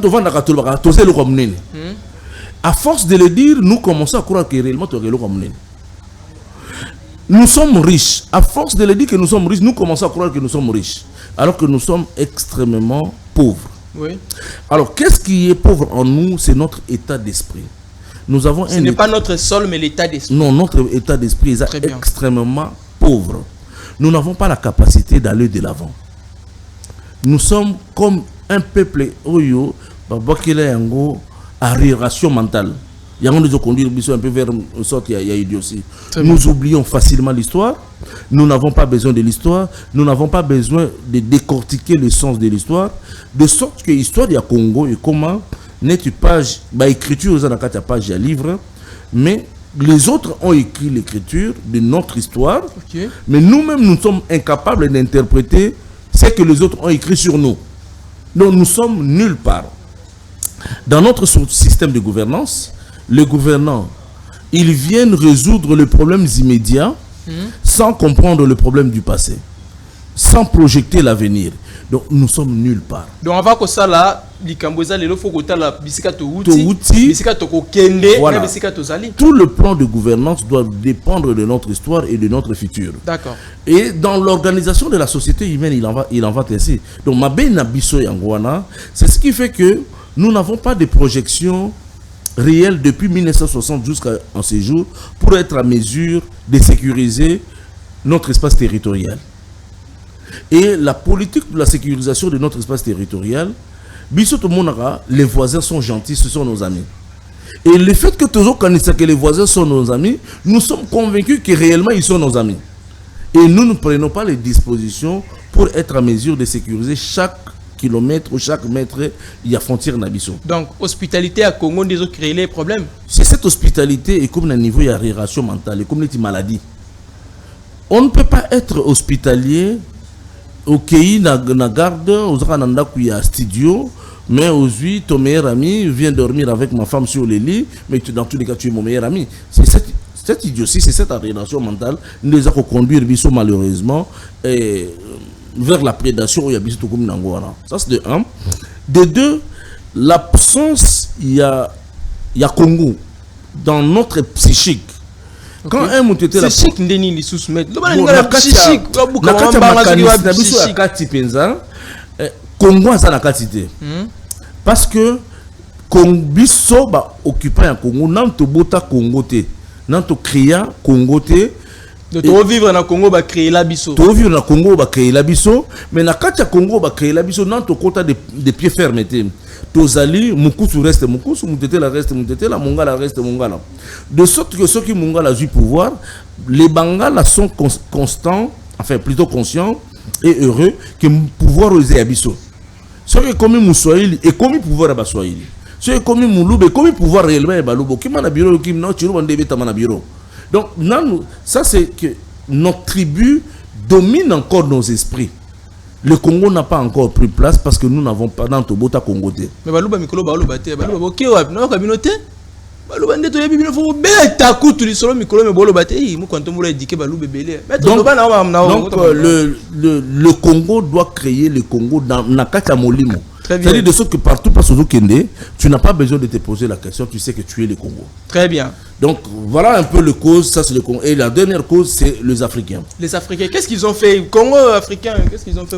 à force de le dire, nous commençons à croire que réellement tu es comme nous sommes riches. À force de le dire que nous sommes riches, nous commençons à croire que nous sommes riches. Alors que nous sommes extrêmement pauvres. Oui. Alors, qu'est-ce qui est pauvre en nous? C'est notre état d'esprit. Nous avons Ce n'est pas notre sol, mais l'état d'esprit. Non, notre état d'esprit est extrêmement pauvre. Nous n'avons pas la capacité d'aller de l'avant. Nous sommes comme un peuple oyo, arriération mentale. Il y a un peu vers une sorte d'idiotie. Nous oublions facilement l'histoire. Nous n'avons pas besoin de l'histoire. Nous n'avons pas besoin de décortiquer le sens de l'histoire. De sorte que l'histoire du Congo est comment n'est-ce page, écriture aux page à livre, mais les autres ont écrit l'écriture de notre histoire. Mais nous-mêmes, nous sommes incapables d'interpréter ce que les autres ont écrit sur nous. Donc nous sommes nulle part. Dans notre système de gouvernance, les gouvernants, ils viennent résoudre les problèmes immédiats sans comprendre le problème du passé, sans projeter l'avenir. Donc nous sommes nulle part. Donc avant que ça là, voilà. Tout le plan de gouvernance doit dépendre de notre histoire et de notre futur. D'accord. Et dans l'organisation de la société humaine, il en va ainsi. Donc c'est ce qui fait que nous n'avons pas de projection réelle depuis 1960 jusqu'à ce jour pour être à mesure de sécuriser notre espace territorial. Et la politique de la sécurisation de notre espace territorial, les voisins sont gentils, ce sont nos amis. Et le fait que toujours quand que les voisins sont nos amis, nous sommes convaincus que réellement ils sont nos amis. Et nous ne prenons pas les dispositions pour être à mesure de sécuriser chaque kilomètre ou chaque mètre, il y a frontière Nabiso. Donc, hospitalité à Congo, ils ont créé les problèmes. C'est cette hospitalité et comme un niveau, il y a réaction mentale, et comme les maladies. On ne peut pas être hospitalier au pays na garde, aux rananda qui a studio, Mais aujourd'hui, ton meilleur ami vient dormir avec ma femme sur le lit, mais dans tous les cas, tu es mon meilleur ami. C'est cette idiotie, c'est cette aliénation mentale nous a conduire malheureusement vers la prédation. Ça, c'est de un. De deux, l'absence, il y a Congo dans notre psychique. Quand un mot était là, psychique ndeni sous mettre. Congo a sa quantité. Parce que Congo ba occupant un Congo, nan to bota Congo te, nan to créer Congo te. To vivre na Congo ba créer la biso. To vivre na Congo ba créer la biso, mais na katia Congo ba créer la biso nan to kota de pieds fermés te. Tozali mukusu reste mukusu, mutetela reste mutetela, mongala reste mongala. De sorte que ceux qui mongala du pouvoir, les Bangala sont constants, enfin plutôt conscients et heureux que le pouvoir aux abisso. Ceux qui comme Moussoïli et comme pouvoir à Bassoïli. Ceux qui comme Mouloube et comme pouvoir réellement à Baloubo, qui m'a na bureau, qui m'a tiré un débit à bureau. Donc, ça c'est que notre tribu domine encore nos esprits. Le Congo n'a pas encore pris place parce que nous n'avons pas dans Tobota Congo. Mais Balouba Mikolo Balouba te, Balouba Bokewa, non Kabinote. Balouba ndeto ya bibino fo beta kutu li solo Mikolo me Balouba te, mu quand on éduquer Balouba belé. Donc le Congo doit créer le Congo dans Nakata Molimo. C'est-à-dire de sorte que partout par Sozo Kende, tu n'as pas besoin de te poser la question, tu sais que tu es le Congo. Très bien. Donc voilà un peu le cause, ça c'est le Congo. Et la dernière cause, c'est les Africains. Les Africains, qu'est-ce qu'ils ont fait? Congo africain, qu'est-ce qu'ils ont fait?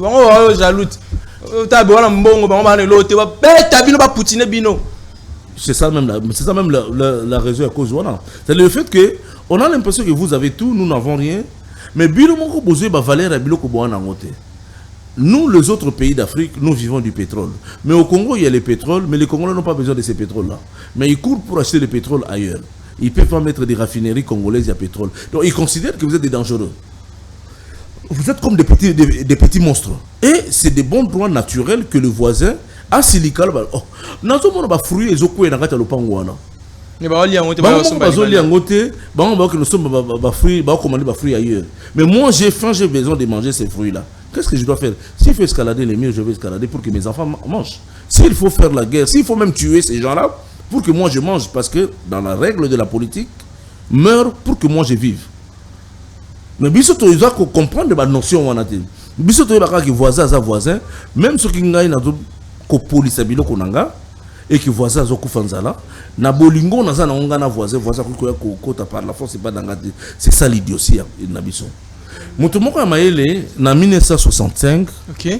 C'est ça même la raison à cause voilà. C'est le fait que on a l'impression que vous avez tout, nous n'avons rien. Mais bilo moko bozo ba valeur à bilo ko boana ngote. Nous, les autres pays d'Afrique, nous vivons du pétrole. Mais au Congo, il y a le pétrole, mais les Congolais n'ont pas besoin de ces pétroles-là. Mais ils courent pour acheter le pétrole ailleurs. Ils ne peuvent pas mettre des raffineries congolaises à pétrole. Donc ils considèrent que vous êtes des dangereux. Vous êtes comme des petits monstres. Et c'est des bons droits naturels que le voisin a silical. Oh, nous avons des fruits et des fruits dans le Pangouana. Mais moi j'ai faim, j'ai besoin de manger ces fruits là. Qu'est-ce que je dois faire? S'il faut escalader les murs, je vais escalader pour que mes enfants mangent. S'il faut faire la guerre, s'il faut même tuer ces gens là pour que moi je mange, parce que dans la règle de la politique, meurt pour que moi je vive. Mais bisoto ils doivent comprendre la notion on a dit. Bisoto ils doivent que voisin à voisin, même ceux qui n'ont pas police abilo konanga et que voisin zoku fanzala na bolingo na za na onga na voisin ko kota par la force c'est pas d'angati. C'est ça l'idiotie na biso. Mutumoko ya Maele, en 1965,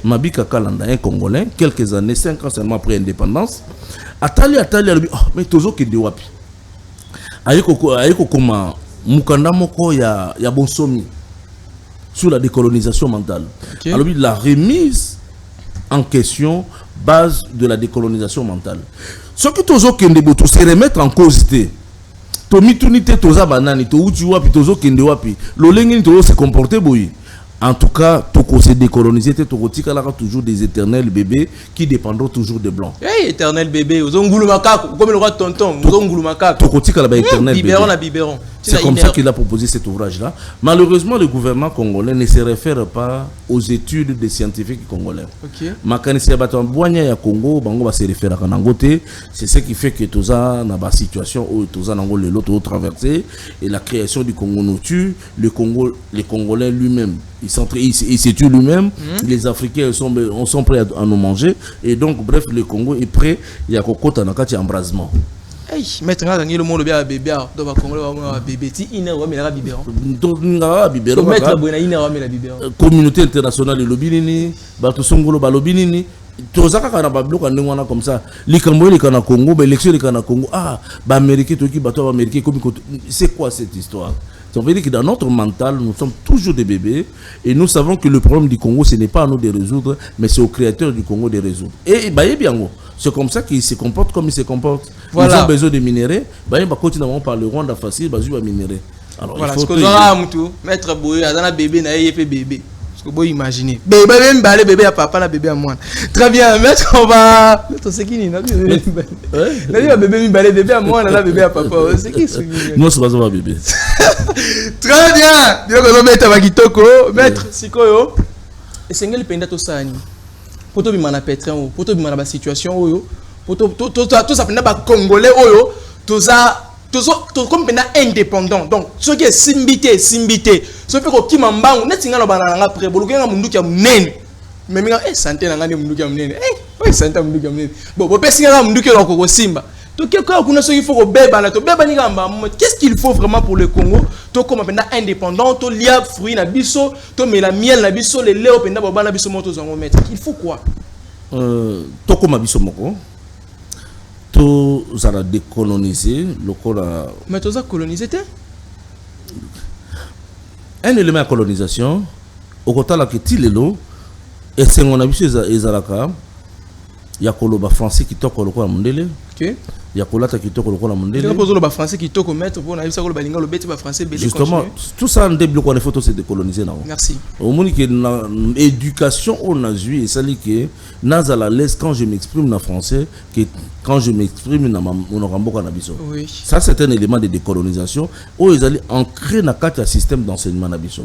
Mabika Kalanda, un Congolais, quelques années, 5 ans seulement après l'indépendance, Atali, oh, mais tozo ki de wapi. Ayeko koma, mukanda moko ya bonsomi, sur la décolonisation mentale. Alors, la remise en question, base de la décolonisation mentale. Ce que tozo kende boto, c'est remettre en cause. Tomitunité toza banani to uti wapi tozo kende wapi lolengeni to se comporter boyi. En tout cas, toko se décoloniser toko tika la toujours des éternels bébés qui dépendront toujours des blancs. Hey, éternel bébé, ozongulu makako comme le roi tonton, ozongulu makako. Toko tika la éternel bébé. Biberon la biberon. C'est comme ça qu'il a proposé cet ouvrage-là. Malheureusement, le gouvernement congolais ne se réfère pas aux études des scientifiques congolais. Makanisi bato boanya ya Congo, bango ba se réfère à Nangote. C'est ce qui fait que toza na ba situation où toza nango le lot traversé et la création du Congo nous tue. Le Congo, les Congolais lui-même, il se tue lui-même. Les Africains sont prêts à nous manger. Et donc, bref, le Congo est prêt. Il y a kokota na kati embrasement. Hey, maître le monde bien bébé donc Congolais va bébé ti ina wa mela biberon. Donc nga biberon. Maître boina ina wa mela biberon. Communauté internationale lobinini, bato songolo ba lobinini. Tozaka kana ba bloka ndengwana comme ça. Likambo likana Congo, ba élection likana Congo. Ah, ba américain toki bato ba américain comme c'est quoi cette histoire? Ça veut dire que dans notre mental, nous sommes toujours des bébés et nous savons que le problème du Congo, ce n'est pas à nous de résoudre, mais c'est aux créateurs du Congo de résoudre. Et c'est comme ça qu'ils se comportent comme ils se comportent. Voilà. Ils ont besoin de minerais. Ils continuent par le Rwanda facile, ils vont minerer. Alors, voilà, ce que nous avons, maître Boye, un bébé, il fait bébé. Vous pouvez imaginer. Bébé, bébé à papa, la bébé à moi. Très bien, maître, on va. Maître, c'est qui? Bébé à moi, la bébé à papa. C'est qui ce non, c'est pas ça, bébé. Très bien. Maître, Sikoyo. Et c'est quel pays d'Atosani? poto bimana pétrin poto bimana ba situation oyo poto tout ça pena ba congolais oyo tout comme pena indépendant donc ce qui est simbité ce fait ko kimambangu netinga no bana nga pré bolukenga mundu kya munene mais minga santé na ngani mundu kya munene santé mundu kya munene bon pesinga mundu kya ko simba to quelque kuna so il faut ko beba na to beba ni ngamba qu'est-ce qu'il faut vraiment pour le Congo to comme pena indépendant to lia fruit na biso to mais la miel na biso le lait pena baba biso moto zango mettre il faut quoi to comme biso moko to ça a décolonisé le corps mais to ça colonisé un élément de colonisation au côté là que tilelo et c'est mon avis ezalaka ya koloba français qui toko le quoi mondele OK ya kolata qui toko le quoi mondele il pose le français qui toko mettre pour na bisa ko balinga le beti ba français belé justement tout ça en début quoi les photos c'est décolonisé là merci au monde que éducation on a joué et ça dit que naza la laisse quand je m'exprime en français que quand je m'exprime na monoramboka na biso oui ça c'est un élément de décolonisation où ils allaient ancrer na carte un système d'enseignement na biso.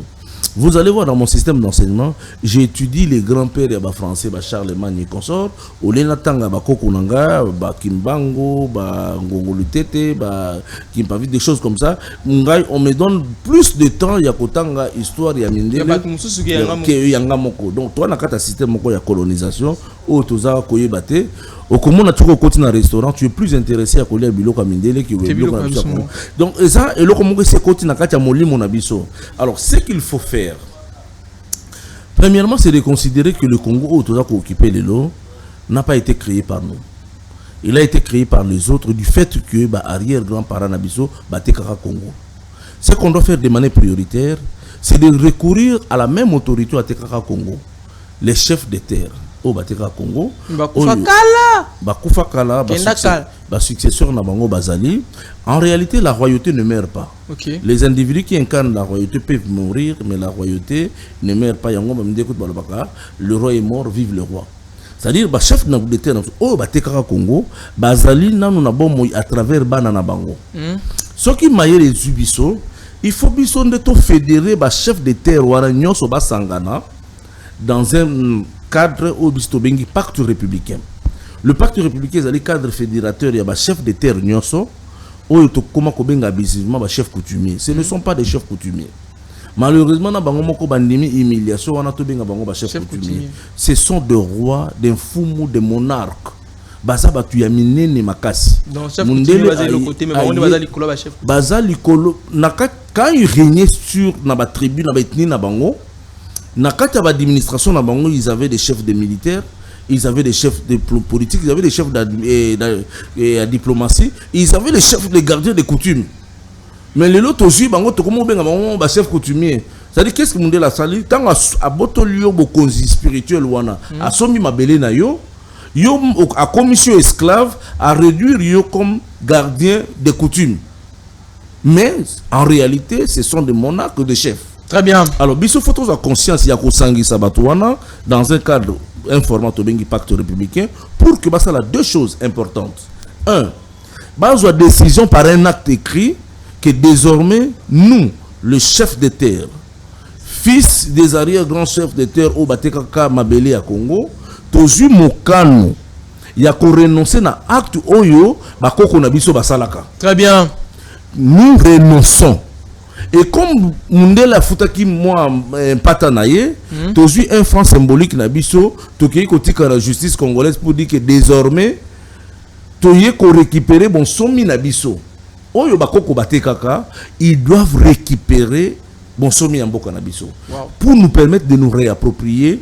Vous allez voir dans mon système d'enseignement, j'étudie les grands-pères français, Charlemagne et consorts, au Lenatanga, Kokunanga, Kimbango, Ngongolutete, Kimpavi, des choses comme ça. On me donne plus de temps, Yakotanga, histoire, Yamindele, Yangamoko. Donc, toi, dans un système de colonisation, où tu as Koyebate, au comment tu continues dans restaurant, tu es plus intéressé à coller à Biloko Mindele qui est Biloko. Donc, ça, et là, comment c'est continue à Moli mon abisso. Alors, ce qu'il faut faire, premièrement, c'est de considérer que le Congo, où tu as occupé les lots, n'a pas été créé par nous. Il a été créé par les autres du fait que arrière-grand-parent Nabiso battait Kaka Congo. Ce qu'on doit faire de manière prioritaire, c'est de recourir à la même autorité à Tekaka Congo, les chefs de terre. Au Bateka Congo, Bakufakala, successeur Nabango Bazali. En réalité, la royauté ne meurt pas. Okay. Les individus qui incarnent la royauté peuvent mourir, mais la royauté ne meurt pas. Le roi est mort, vive le roi. C'est-à-dire, le chef de terre, au Bateka Congo, Bazali, à travers Banana Bango. Ce qui m'a les Zubiso, il faut que fédérer le chef de terre, Waragnon, Soba Sangana, dans un cadre au Bistobengi pacte républicain. Le pacte républicain c'est le cadre fédérateur, il y a chef de terre nyonso ou comment kobenga abusivement chef coutumier. Ce ne sont pas des chefs coutumiers. Malheureusement na bango moko bandimi humiliation wana to benga bango chef coutumier. Ce sont des rois, des fumu, des monarques. Baza batu ya minene makasi. Donc chef coutumier basé le côté mais bango baza likolo ba chef. Baza likolo quand il régnait sur na ba tribu na ba ethnie na bango. Dans l'administration, ils avaient des chefs de militaires, ils avaient des chefs de politique, ils avaient des chefs de diplomatie, ils avaient des chefs de gardiens de coutumes. Mais les autres aussi, ils ont chef coutumier. C'est-à-dire, qu'est-ce que vous la sali? Tant à Botolio, Bokonzi spirituel, à Somi Mabele na yo, à commission esclave, à réduire yo comme gardien de coutumes. Mais en réalité, ce sont des monarques de chefs. Très bien. Alors, il faut avoir conscience qu'il y a dans un cadre informel de pacte républicain pour que ça a deux choses importantes. Un, il y a décision par un acte écrit que désormais, nous, le chef de terre, fils des arrière-grands chefs de terre au Batekaka Mabele à Congo, Tozu Mokano, il y a qu'on renoncer à l'acte Oyo, Bakoko Nabiso Basalaka. Très bien. Nous renonçons. Et comme Mundela Futaki moi patanaye, tu as eu un franc symbolique nabiso, tu as la justice congolaise pour dire que désormais tu as récupéré bon somi nabiso. Oyo bakoko batekaka, ils doivent récupérer bon somi amboka nabiso pour nous permettre de nous réapproprier,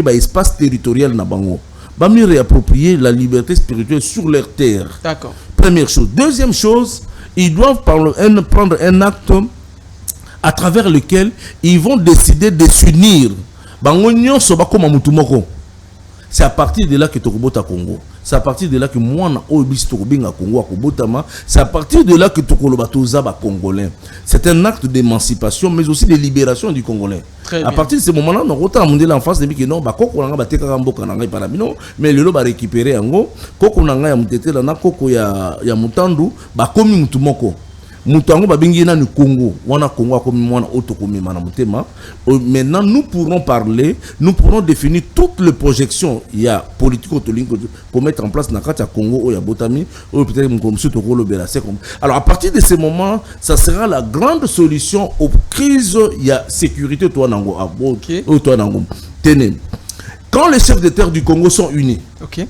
l'espace territorial na bango. Réapproprier la liberté spirituelle sur leur terre. D'accord. Première chose. Deuxième chose, ils doivent prendre un acte à travers lequel ils vont décider de s'unir. C'est à partir de là que Tokobota Congo. C'est à partir de là que moi, c'est à partir de là que Tokolobatoza Congolais. C'est un acte d'émancipation, mais aussi de libération du Congolais. À partir de ce moment-là, on a monté en face de que non, mais le lot va récupérer en gros, Koko Nanga ya Mutete, Koko ya Mutandu, Komi Mutumoko. Mutango babingi na Congo, wana Congo a comme moi auto comme manamutema. Maintenant nous pourrons parler, nous pourrons définir toutes les projections il y a politico-tolique pour mettre en place na kati ya Congo ou ya Botami ou peut-être comme surtout le Bélacé. Alors à partir de ce moment, ça sera la grande solution aux crises il y a sécurité toi nango ou toi nango. Tenez. Quand les chefs d'État du Congo sont unis. OK.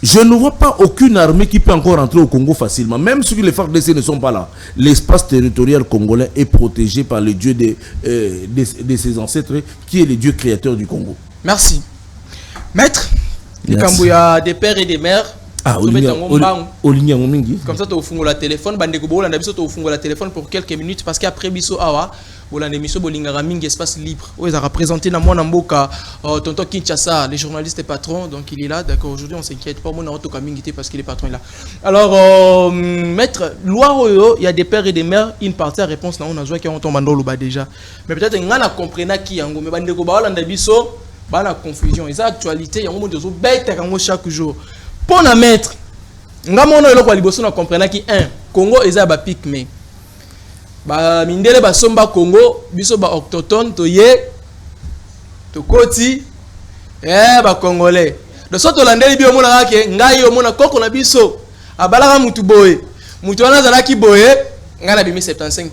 Je ne vois pas aucune armée qui peut encore entrer au Congo facilement. Même si les FARDC ne sont pas là. L'espace territorial congolais est protégé par le Dieu de ses ancêtres, qui est le Dieu créateur du Congo. Merci. Maître, il y a des pères et des mères. Ah, comme ça, tu as la téléphone. Tu as la téléphone pour quelques minutes parce qu'après Bisso Awa, l'émission Bolingara Ming espace libre. Ils ont représenté dans mon amboka Tonton Kinshasa, les journalistes et patrons. Donc il est là. D'accord. Aujourd'hui, on s'inquiète pas. Mon auto Kamingité parce qu'il est patron là. Alors, maître, loi il y a des pères et des mères. Une partie de la réponse, on a joué qui ont tombé dans le bas déjà. Mais peut-être qu'on a compris qui en mais bandeko ba la Bisso, ba la confusion. Ils ont actualité. Il y a un moment de bête chaque jour. Pour la maître, nga mono eloko liboso na comprendre ki Congo eza ba pygmée. Ba mindele ba somba Congo, biso ba autochtone to ye to koti ba congolais. De soto landeli bi omona ke ngai omona koko na biso abalaka mutu boye. Mutu wana zalaki boye, nga na bimi 75%.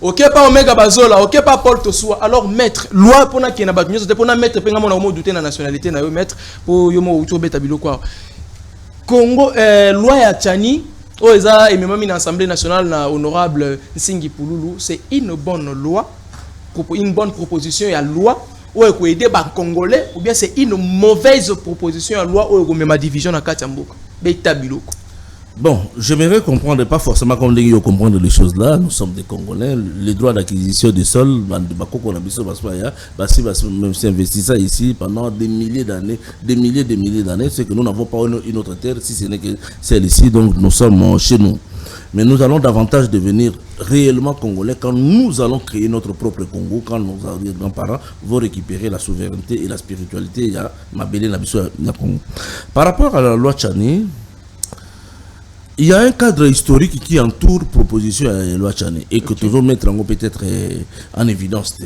OK pas Omega Bazola, OK pas Paul Tosua. Alors maître, loi pour na ki na ba nyonso te pour na maître pe nga mona mo douter na nationalité na yo maître pour yo mo uto beta biloko. Congo, loi ya Tchani, et même une assemblée nationale na honorable Nsingi Pouloulou, c'est une bonne loi, une bonne proposition à loi, ou aider les Congolais, ou bien c'est une mauvaise proposition à loi, ou ma division à Katambouk. Bon, j'aimerais comprendre, pas forcément comme les gens comprendre les choses là. Nous sommes des Congolais. Les droits d'acquisition des sols, même si investit ça ici pendant des milliers d'années, c'est que nous n'avons pas une autre terre, si ce n'est que celle-ci, donc nous sommes chez nous. Mais nous allons davantage devenir réellement Congolais quand nous allons créer notre propre Congo, quand nos grands-parents vont récupérer la souveraineté et la spiritualité. Il y a Mabélé Nabiso Congo. Par rapport à la loi Tchani, il y a un cadre historique qui entoure proposition à la loi Tchani et que tu veux mettre en peut-être en évidence.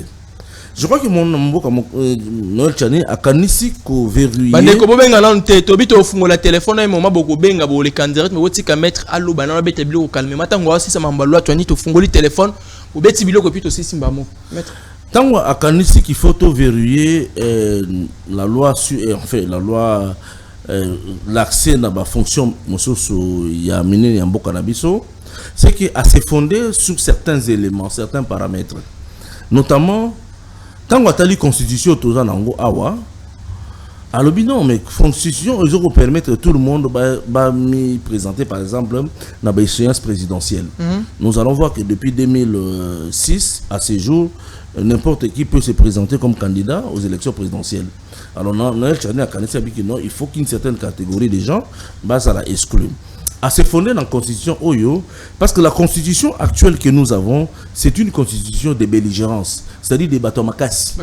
Je crois que mon Noël Tchani a kanisi ko verrouillé. Bande ko bobenga lante to bito fungo la téléphone et moment boko benga bo le candidat mais woti ka mettre allo bana bete bilo calme matango si ça mamba loi Tchani to fungo le téléphone ou beti bilo ko pito si simba mo mettre tango a kanisi qu'il faut to verrouiller la loi sur enfin la loi l'accès à la fonction c'est qu'il a se fondé sur certains éléments, certains paramètres. Notamment, quand on a la constitution, alors non, mais constitution, ils ont permettre tout le monde de présenter par exemple dans l'échéance présidentielle. Nous allons voir que depuis 2006 à ce jour, n'importe qui peut se présenter comme candidat aux élections présidentielles. Alors, il faut qu'une certaine catégorie de gens ça la exclue. À se fonder dans la constitution Oyo, parce que la constitution actuelle que nous avons, c'est une constitution de belligérance, c'est-à-dire des batomakasi.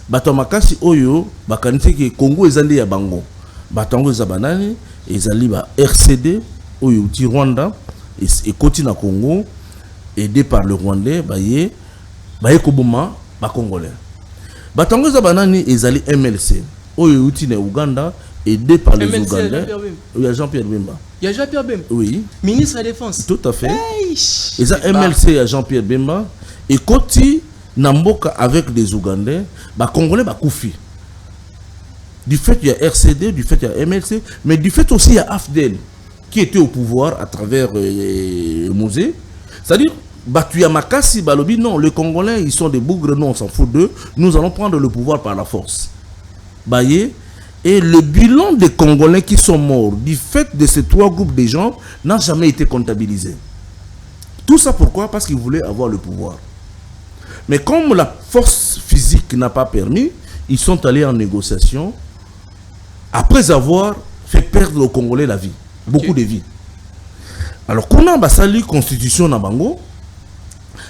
Batomakasi Oyo, bakanite que Congo ezali ya bango. Batango zabanani, ezali ba RCD Oyo ti Rwanda et côté na Congo aidé par le Rwandais, baye koboma ba Congolais. Batango zabanani ezali MLC Oyo uti na Uganda aidé par les Ougandais. Il y a Jean-Pierre Bemba. Il y a Jean-Pierre Bemba. Oui. Ministre de la Défense. Tout à fait. Et ça MLC à Jean-Pierre Bemba et Koti Namboka avec des Ougandais, bah Congolais bah Koufi. Du fait il y a RCD, du fait il y a MLC, mais du fait aussi il y a AFDEL qui était au pouvoir à travers Mosé. C'est-à-dire Batuya Makasi Balobi non, les Congolais ils sont des bougres, non on s'en fout d'eux. Nous allons prendre le pouvoir par la force. Baye. Et le bilan des Congolais qui sont morts du fait de ces trois groupes de gens n'a jamais été comptabilisé. Tout ça pourquoi? Parce qu'ils voulaient avoir le pouvoir. Mais comme la force physique n'a pas permis, ils sont allés en négociation après avoir fait perdre aux Congolais la vie, beaucoup de vies. Alors qu'on a basali constitution na bango,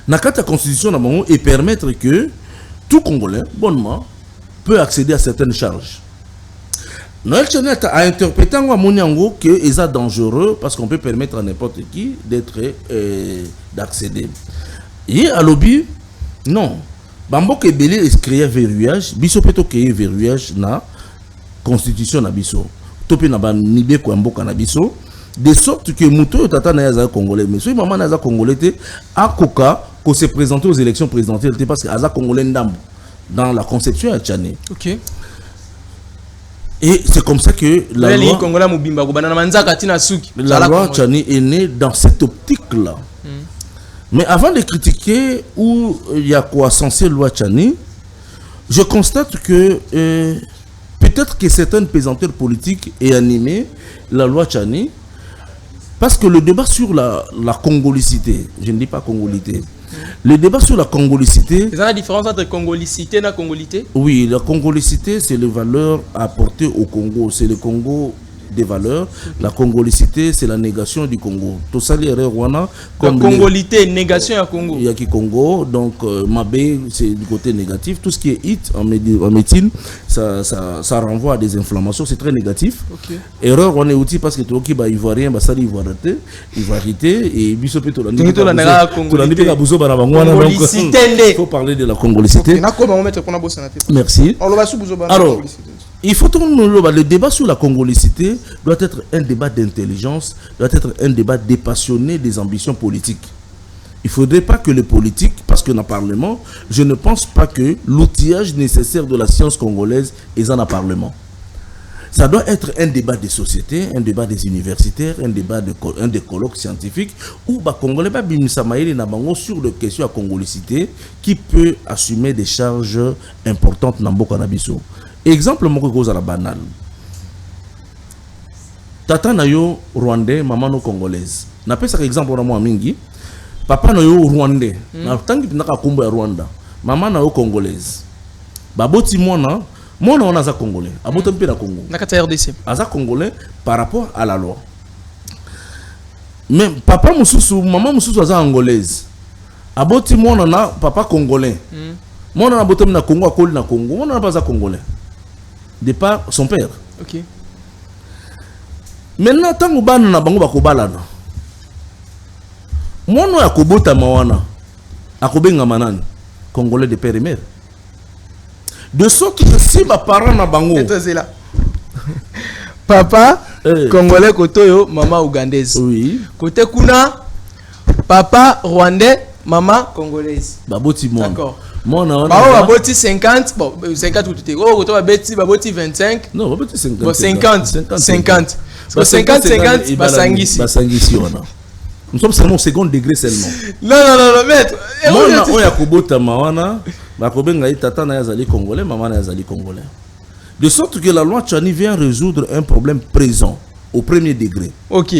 nakata constitution na bango et permettre que tout Congolais bonnement peut accéder à certaines charges. Noël Tchani a interprété en Moniango que c'est dangereux parce qu'on peut permettre à n'importe qui d'être d'accéder. Et à l'objet, non. Bambo que belé est créé verrouillage, biso peto créé verrouillage na constitution na biso. Topé na ba nibe ko mboka na biso de sorte que muto tata na yaza congolais mais so maman na yaza congolais te akoka ko se présenter aux élections présidentielles parce que aza congolais ndambo dans la conception à Tchani. OK. Et c'est comme ça que la loi Tchani est née dans cette optique-là. Mais avant de critiquer où il y a quoi censé loi Tchani, je constate que peut-être que certaines pesanteurs politiques aient animé la loi Tchani parce que le débat sur la congolicité, je ne dis pas congolité, le débat sur la congolicité... C'est la différence entre congolicité et congolité? Oui, la congolicité, c'est les valeurs apportées au Congo. C'est le Congo des valeurs. La congolicité, c'est la négation du Congo. Tout ça, les Rwanda... La congolité, négation à Congo. Il y a qui Congo, donc Mabé, c'est du côté négatif. Tout ce qui est hit en médecine, ça renvoie à des inflammations. C'est très négatif. Okay. Erreur, on est outil parce que tout le monde est ivoirien, ça il va arrêter. Et biso peut il faut parler de la congolicité. Merci. Alors, il faut le débat sur la congolicité doit être un débat d'intelligence, doit être un débat dépassionné des ambitions politiques. Il ne faudrait pas que les politiques, parce que dans le Parlement, je ne pense pas que l'outillage nécessaire de la science congolaise est dans le Parlement. Ça doit être un débat des sociétés, un débat des universitaires, un des colloques scientifiques, où les Congolais sur des questions à congolicité qui peut assumer des charges importantes dans le Canabiso. Exemple, je vais banal. Tata na yo rwandais, maman no congolaise. Na pesa exemple na moi mingi. Papa na yo rwandais. Na tangi pinaka kumbo ya Rwanda. Maman na yo congolaise. Baboti mwana on za congolais. Abota mpe na Congo. Na kata RDC. Aza congolais par rapport à la loi. Mais papa mususu, maman mususu aza angolaise. Aboti mwana na papa congolais. Mwana na botem na Congo akoli na Congo. Mwana na pas za congolais. De par son père. OK. Maintenant, tant que bango na bango bakobalana. Mono ya kobota mawana. Akobenga manani. Congolais de père et mère. De sorte que si ma parent na bango. C'est là. Papa congolais kotoyo, maman ougandaise. Oui. Côté kuna papa rwandais, maman congolaise. Baboti mon. D'accord. Mon baboti 50, bon 50 ou tout est. Oh, toi baboti 25. Non, baboti 50. Bon 50. 50, basangisi on a. Nous sommes seulement au second degré seulement. Non, maître. Mon a kobota mawana, bakobenga itata na yazali congolais, maman na yazali congolais. De sorte que la loi Tchani vient résoudre un problème présent au premier degré. OK.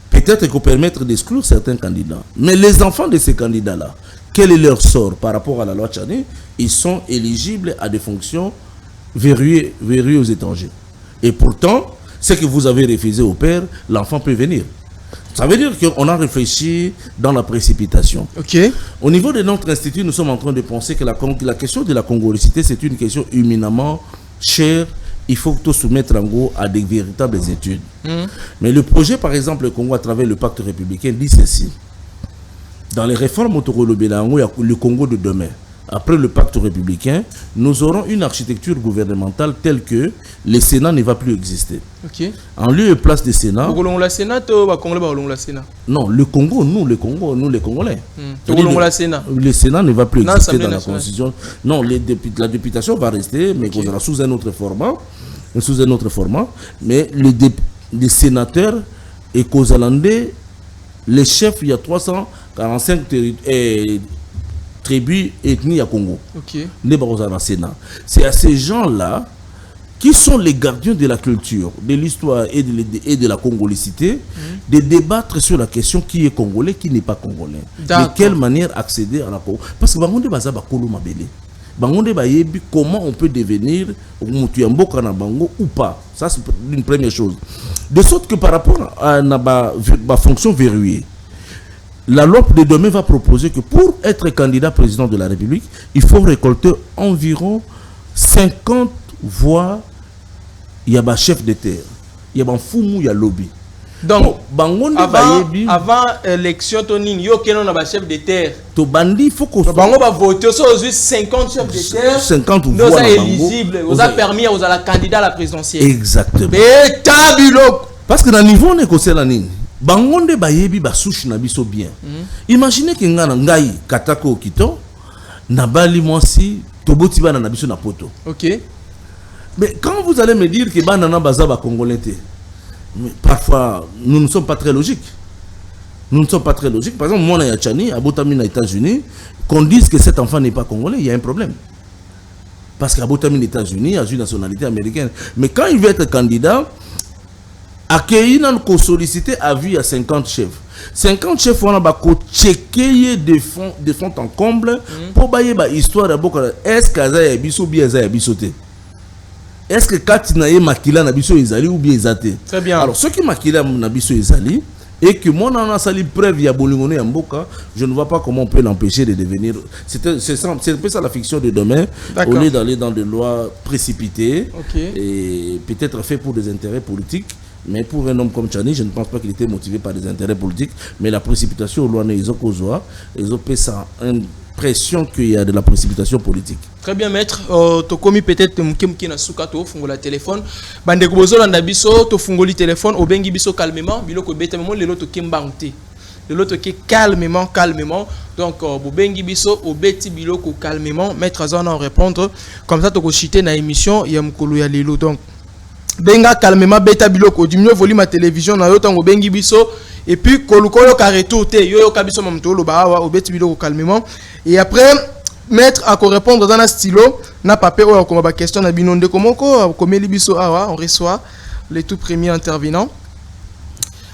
Peut-être qu'on permettre d'exclure certains candidats. Mais les enfants de ces candidats-là, quel est leur sort par rapport à la loi Tchani? Ils sont éligibles à des fonctions verrouillées aux étrangers. Et pourtant, ce que vous avez refusé au père, l'enfant peut venir. Ça veut dire qu'on a réfléchi dans la précipitation. OK. Au niveau de notre institut, nous sommes en train de penser que la question de la congolicité, c'est une question éminemment chère. Il faut tout soumettre en gros à des véritables études. Mais le projet, par exemple, le Congo à travers le pacte républicain dit ceci. Dans les réformes autocolobélango, il y a le Congo de demain. Après le pacte républicain, nous aurons une architecture gouvernementale telle que le Sénat ne va plus exister. OK. En lieu et place du Sénat. Non, le Congo, nous les Congolais. Le Sénat ne va plus exister dans la Constitution. Non, la députation va rester, mais okay, sous un autre format. Mais les sénateurs et Kozalandais, les chefs, il y a 345 tribus ethnies à Congo. OK. C'est à ces gens-là qui sont les gardiens de la culture, de l'histoire et de la congolicité, de débattre sur la question qui est congolais, qui n'est pas congolais. De quelle manière accéder à la Congo. Parce que comment on peut devenir ou pas. Ça, c'est une première chose. De sorte que par rapport à ma fonction verrouillée, la loi de demain va proposer que pour être candidat président de la République, il faut récolter environ 50 voix il y a un chef de terre, il y a un foumou, il y a lobby. Donc, avant l'élection, il y a un chef de terre. To bandi, il faut qu'on va voter sur 50 chefs de terre. 50 voix. Nous sommes éligibles. Nous avons permis aux candidats à la présidentielle. Exactement. Et tabilo. Parce que dans le niveau, on est comme ça. Bangonde bayebi ba souche na biso bien. Imaginez que ngana ngai katako kito na bali mwasi toboti bana na biso na poto. OK. Mais quand vous allez me dire que bana na baza ba congolais, parfois nous ne sommes pas très logiques. Nous ne sommes pas très logiques. Par exemple, moi na Chani, à Botami na États-Unis, qu'on dise que cet enfant n'est pas congolais, il y a un problème. Parce qu'à Botami aux États-Unis, il a une nationalité américaine. Mais quand il veut être candidat, accueilli dans sollicité avis à 50 chefs. 50 chefs on a checké de fond en comble pour bailler ba histoire d'abord est-ce que ça y biso bien ça y bisoté. Est-ce que Katina et Makila na biso izali ou bien izate. Très bien. Alors ceux qui Makila na biso izali et que moi on a sali preuve ya bolingone ya mboka, je ne vois pas comment on peut l'empêcher de devenir. C'est un peu ça la fiction de demain. Au lieu d'aller dans des lois précipitées et peut-être fait pour des intérêts politiques. Mais pour un homme comme Chani, je ne pense pas qu'il était motivé par des intérêts politiques. Mais la précipitation, ils ont fait ça impression qu'il y a de la précipitation politique. Très bien, maître. Tu as commis peut-être que na souka to fungola téléphone. Bande kubozo landa biso to fungoli téléphone au bengi biso calmement. Biloko beta moment le loto kembangte. Le loto qui calmement. Donc au bengi biso au beti biloko calmement. Maître Azana répondre comme ça to ko chiter na émission ya mkolo ya lelo. Donc benga calmement beta biloko diminuer volume ma télévision na yo tango bengi biso et puis kolukolo ka retour te yo kabiso mamtolo ba wa obeti biloko calmement et après mettre à répondre dans un stylo na papier ou comme ba question na binonde komoko komeli biso awa on reçoit les tout premiers intervenants.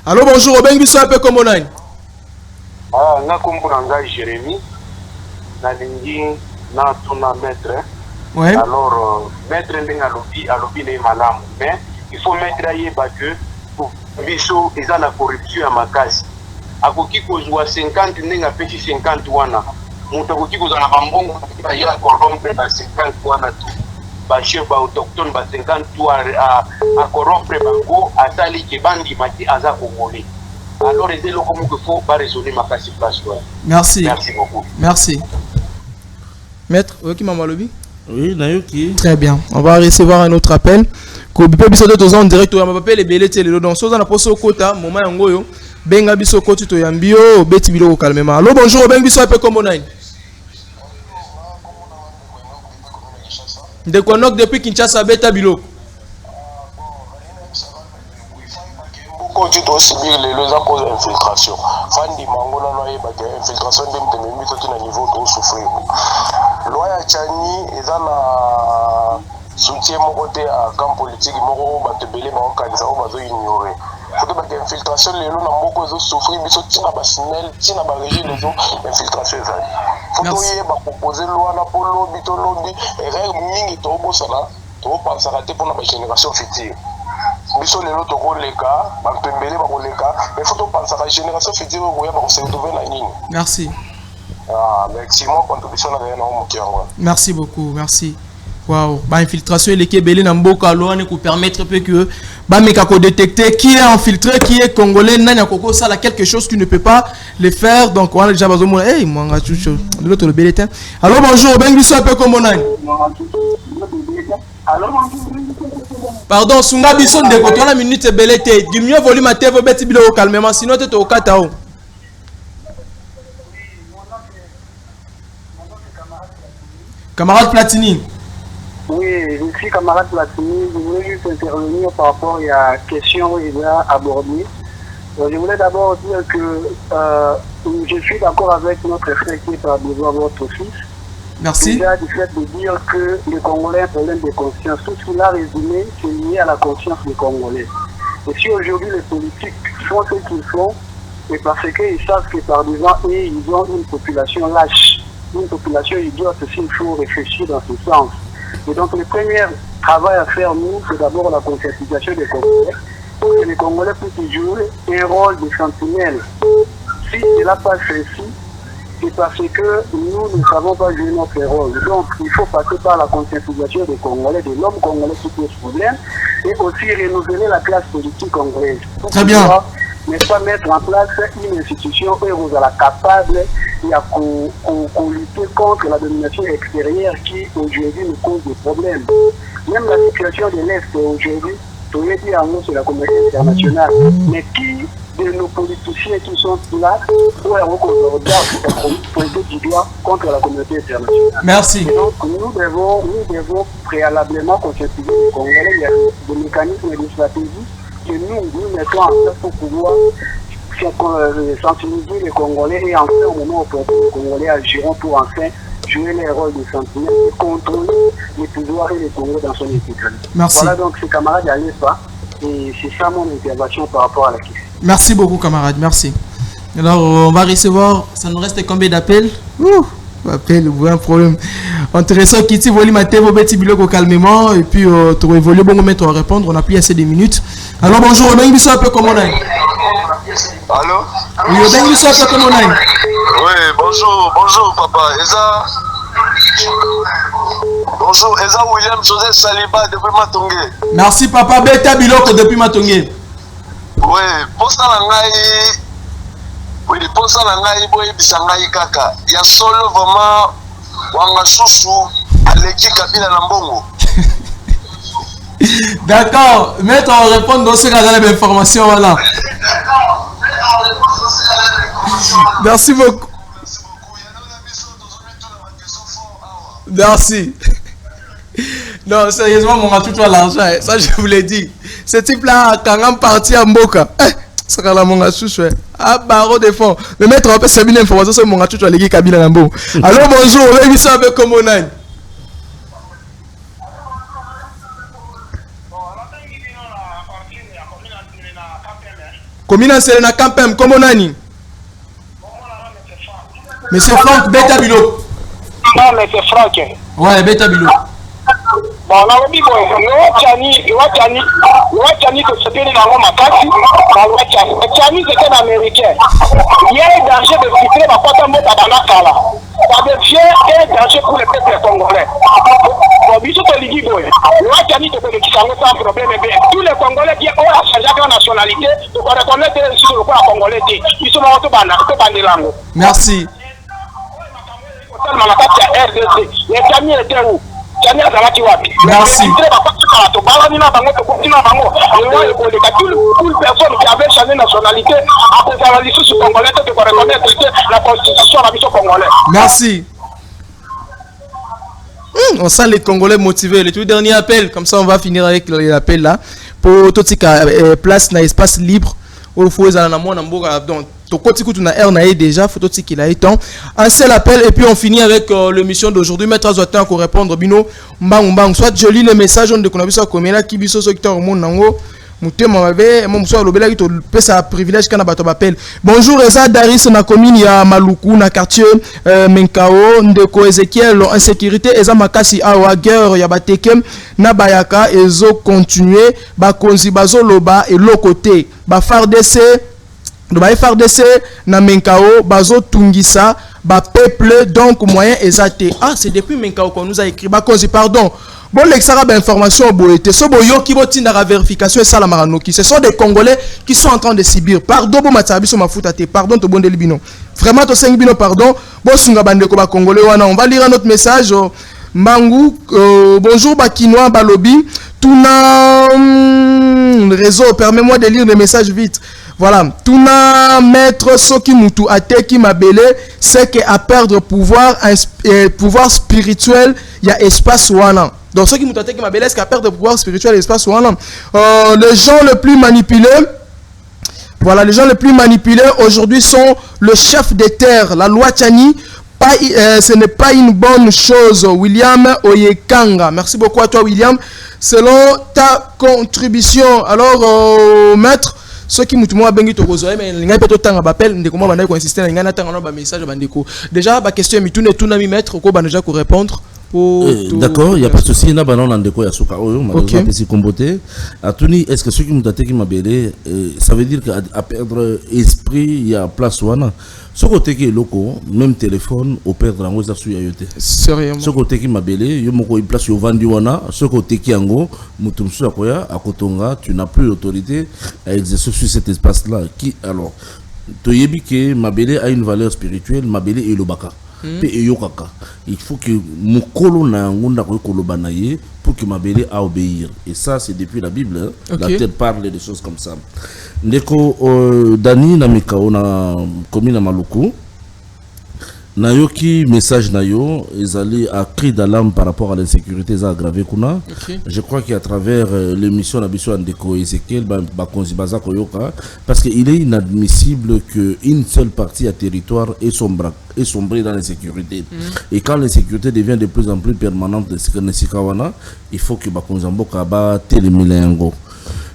Allô bonjour bengi biso un peu comme on a na kombo nga Jérémy na lingi na tuna maître. Ouais. Alors, mettre un lobby n'est malade, mais il faut mettre ailleurs que pour biso ils ont la corruption à ma case. À qui cause 50 n'enga petit 50 wana. Mon qui cause la bambon il y a corrompre 50 wana tout. Ba chef ba autochtone ba 50 à corrompre bango à sali qui bandi mati aza congolais. Alors les élo comme qu'il faut pas raisonner ma case place. Merci. Merci beaucoup. Merci. Maître, qui m'a lobby? Oui, Nayoki. Très bien. On va recevoir un autre appel. Kobipe biso de en direct on va appeler les belete les donc soza na poso kota moment yangoyo benga biso koti to yambio beti biloko calmement. Allô bonjour benga biso appel comme on de konok depuis Kinshasa beta biloko. Quand tu dois subir les causes d'infiltration, Fandi Mangola loyer infiltration de même tout à niveau de souffrir. Loyer Chani est dans la soutien mon côté à camp politique moro batebele ba kanisa o bazo ignorer. Faut que infiltration les lois na beaucoup de souffrir biso tina basnel tina ba régime les infiltration ezali. Faut que ba proposer loi na polo bito lobby erreur mingi to bosala to penser rater pour la génération future. Biso lelo to koleka bampembele ba koleka mais faut to penser à la génération future oya ba se retrouver na nini. Merci. Ah merci moi contribution na rien na mokiango. Merci beaucoup, merci. Waouh, bah infiltration et les Kébélés n'a pas loin pour permettre que bah mais qu'à détecter qui est infiltré, qui est congolais, n'a pas ça là quelque chose qui ne peut pas le faire. Donc on a déjà besoin de hey moi on a tout de l'autre le belletin. Alors bonjour, ben un peu comme on a. Pardon, sunga bison de côté la minute belleté. Du mieux volume à TV beti bilo calmement sinon tu es au katao. Camarade Platini. Oui, je suis camarade Platini. Je voulais juste intervenir par rapport à la question qu'il a abordée. Je voulais d'abord dire que je suis d'accord avec notre frère qui est par besoin de votre fils. Merci. Déjà du fait de dire que les Congolais ont un problème de conscience. Tout ce qu'il a résumé, c'est lié à la conscience des Congolais. Et si aujourd'hui les politiques font ce qu'ils font, c'est parce qu'ils savent que par besoin, ils ont une population lâche, une population idiote, s'il faut réfléchir dans ce sens. Et donc le premier travail à faire, nous, c'est d'abord la conscientisation des Congolais, pour que les Congolais puissent jouer un rôle de sentinelle. Si cela passe ainsi, c'est parce que nous ne savons pas jouer notre rôle. Donc, il faut passer par la conscientisation des Congolais, de l'homme congolais qui pose problème, et aussi renouveler la classe politique congolaise. Très bien. N'est-ce pas mettre en place une institution où vous êtes capable de lutter contre la domination extérieure qui aujourd'hui nous cause des problèmes. Même la situation de l'Est aujourd'hui, tout est dit en nous sur la communauté internationale. Mais qui de nos politiciens qui sont là pour pointer du doigt contre la communauté internationale? Merci. Et donc nous devons préalablement conscientiser les Congolais. Il y a des mécanismes et des stratégies que nous mettons en place pour pouvoir sensibiliser les Congolais et enfin au moment opportun les Congolais agiront pour enfin jouer les rôles de sentinelle et contrôler les pouvoirs et les Congolais dans son intégralité. Merci. Voilà donc ces camarades à l'ESPA et c'est ça mon intervention par rapport à la question. Merci beaucoup camarade, merci. Alors on va recevoir, ça nous reste combien d'appels? Appel, un problème. Intéressant, Kitty, voilà ma tête, petit biloko calmement, et puis tu vas évoluer, bon moment à répondre, on a plus assez de minutes. Alors bonjour, on a une un peu comme on a. Allô? Oui, on a une un peu comme on a. Oui, bonjour papa. Eza... Bonjour, Eza William Joseph Saliba depuis Matongé. Merci papa, beta biloko depuis Matongé. Oui, posta na ngai. Oui, posta na ngai boye bisangai kaka. Ya solo vraiment wanga susu aleki kabila na mbongo. D'accord, maître, on va répondre dans ce cas-là l'information voilà. Merci beaucoup. Merci. Non, sérieusement, mon tout toi l'argent, ça je vous l'ai dit. Ce type-là, quand on partit à Mboka, ça va la mon chouchou. Ah, barreau de fond. Le maître, on peut savoir l'information sur mon chouchou, les gars, Kabila Nambo. Alors bonjour, on va ça avec comment on a. Combien c'est na campem, comment on a ni? Monsieur Franck Betabilo. Non, mais c'est Franck. Ouais, Betabilo. Bon, on a dit que c'était dans ma carte. Tchani, c'était un Américain. Il y a un danger de filtrer ma porte en mode à Banakala. Ça devient un danger pour le peuple congolais. Bon, bisous, tu le dis, boy. Tchani, tu peux le quitter sans problème. Tous les Congolais qui ont changé de nationalité, tu peux reconnaître les sous le Congolais. Ils sont morts au Bandelango. Merci. Merci. Merci. On sent les Congolais motivés. Le tout dernier appel, comme ça on va finir avec l'appel là. Pour tout ce qui est place dans l'espace libre. Il faut donc on a déjà photo qu'il a été un seul appel et puis on finit avec l'émission d'aujourd'hui. Maître Azotin pour répondre bino mbang mbang soit je lis le message on de qu'on a vu ça comme là qui biso qui au monde nango mutema mabe mon soit lobela qui to pesa privilège kana bato appel. Bonjour Eza Daris na commune ya Maluku na quartier Menkao ndeko Ezekiel insécurité Eza makasi awa guerre ya bateke na bayaka ezo continuer ba konzi bazo loba et l'autre ba FARDC na Menkao bazo tungisa ba peuple donc moyen exacté. Ah c'est depuis Menkao qu'on nous a écrit ba konzi pardon. Bon, l'extra information boité. Ce boyo qui va tenir la vérification et ça la maranoki. Ce sont des Congolais qui sont en train de subir. Pardon, bon matsabi sur ma foutate. Pardon, to bon delibino. Vraiment, to 5 bino pardon. Bon, sunga bande ko ba Congolais wana. On va lire un autre message. Mangou, bonjour Bakinois Balobi. Tuna réseau. Permets-moi de lire les messages vite. Voilà. Tuna maître Soki Mutu Ateki Mabele, c'est qu'à perdre pouvoir spirituel, il y a espace wana. Donc ceux qui m'ont attaqué ma belle, est-ce qu'à perdre pouvoir spirituel et espace wana. Les gens les plus manipulés, voilà, les gens les plus manipulés aujourd'hui sont le chef des terres, la loi Tchani. Ce n'est pas une bonne chose. William Oyekanga. Merci beaucoup à toi William. Selon ta contribution, alors maître, ceux qui m'ont bengi to gozoe mais linga peto tanga bapel ndeko mo insister na ngana tanga no ba message bandeko. Déjà ba question mi tune tuna mi maître ko ba déjà ko répondre. D'accord, il n'y a pas de souci. Il y a un déco à Souka. Malheureusement, petit comboté. Atuni, est-ce que ceux qui m'ont dit m'a belé, ça veut dire qu'à perdre esprit, il y a place ou non? Ce côté qui est loco, même téléphone, au perdre en haut, ça suit à yote. Sérieusement. Ce côté qui m'a belé, il y a une place au vendu wana. Ce côté qui est en haut, Moutoumsou Akoya, à Kotonga, tu n'as plus l'autorité à exercer sur cet espace-là. Qui alors? Toyebi que Mabele a une valeur spirituelle, Mabele et Lobaka. Il faut que Mukolo na ngunda koloba na ye pour que Mabele a obéir. Et ça c'est depuis la Bible. Hein? La Terre parle de choses comme ça. Ndeko Dani na Mikao na commune Maluku. Nayoki message nayo ezali à cri d'alarme par rapport à l'insécurité aggravé kuna. Je crois qu'à travers l'émission Nabiso Andeko Ezekiel Bakonzi Baza Koyoka, parce qu'il est inadmissible qu'une seule partie à territoire est sombrée dans l'insécurité. Et quand l'insécurité devient de plus en plus permanente de Sikawana, il faut que Bakonzi Mboka ba télémilengo.